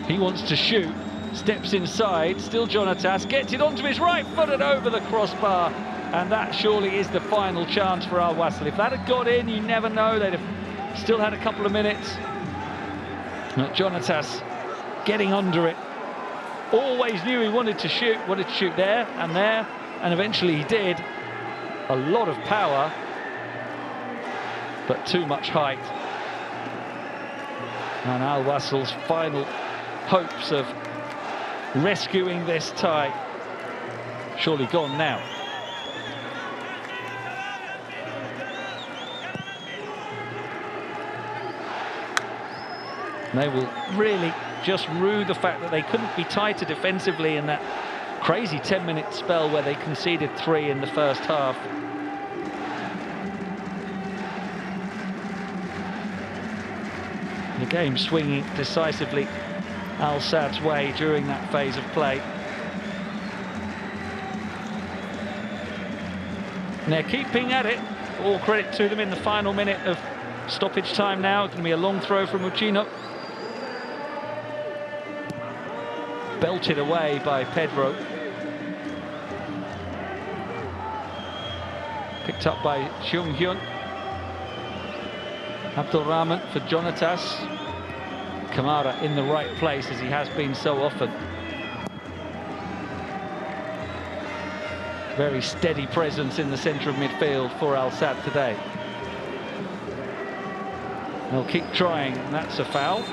He wants to shoot, steps inside, still Jonatas, gets it onto his right foot and over the crossbar, and that surely is the final chance for Al Wasl. If that had got in, you never know, they'd have still had a couple of minutes. But Jonatas getting under it, always knew he wanted to shoot there, and eventually he did. A lot of power, but too much height. And Al Wasl's final hopes of rescuing this tie surely gone now. They will really just rue the fact that they couldn't be tighter defensively in that crazy 10-minute spell where they conceded 3 in the first half. The game swinging decisively Al Sadd's way during that phase of play. And they're keeping at it. All credit to them in the final minute of stoppage time now. It's going to be a long throw from Uchino. Belted away by Pedro. Picked up by Cheung Hyun. Abdul Rahman for Jonatas. Kamara in the right place as he has been so often. Very steady presence in the centre of midfield for Al Sadd today. They'll keep trying, and that's a foul.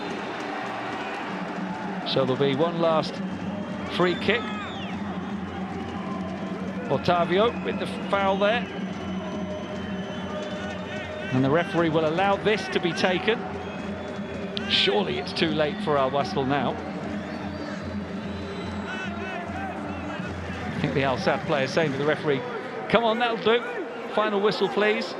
So there'll be one last free kick. Otavio with the foul there. And the referee will allow this to be taken. Surely it's too late for Al Wasl now. I think the Al Sadd player saying to the referee, come on, that'll do. Final whistle, please.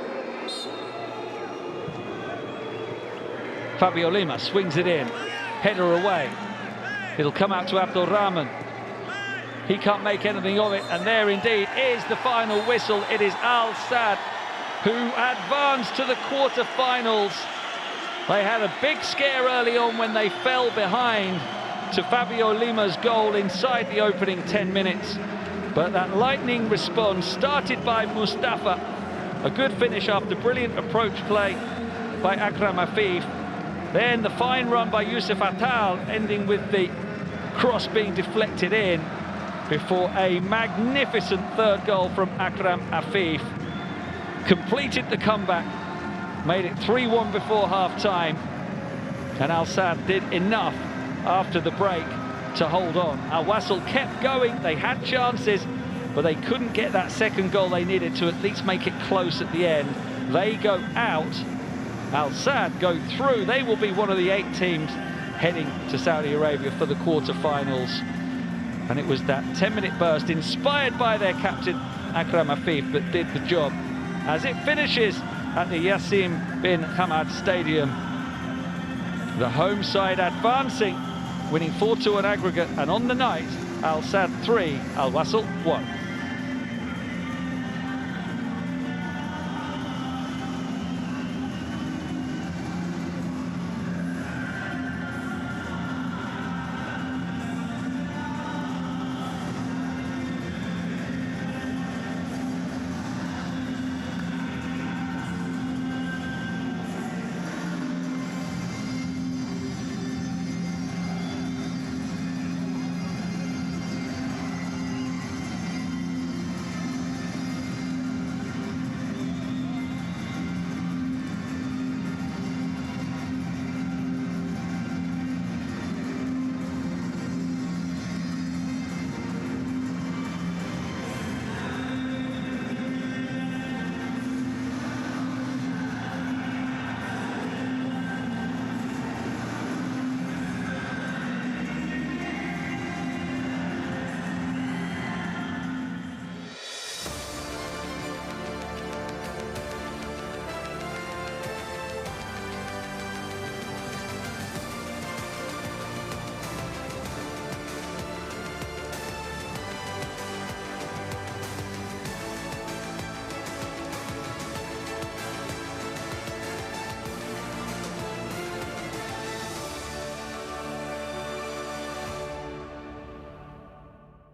Fabio Lima swings it in. Header away. It'll come out to Abdul Rahman. He can't make anything of it, and there indeed is the final whistle. It is Al Sadd who advanced to the quarter-finals. They had a big scare early on when they fell behind to Fabio Lima's goal inside the opening 10 minutes. But that lightning response, started by Mustafa, a good finish after brilliant approach play by Akram Afif. Then the fine run by Yusuf Atal, ending with the cross being deflected in before a magnificent third goal from Akram Afif completed the comeback, made it 3-1 before half-time, and Al Sadd did enough after the break to hold on. Al Wasl kept going, they had chances, but they couldn't get that second goal they needed to at least make it close at the end. They go out, Al Sadd go through. They will be one of the 8 teams heading to Saudi Arabia for the quarter-finals. And it was that 10-minute burst inspired by their captain Akram Afif that did the job as it finishes at the Yassim bin Hamad Stadium. The home side advancing, winning 4-2 on aggregate, and on the night, Al Sadd 3, Al Wasl 1.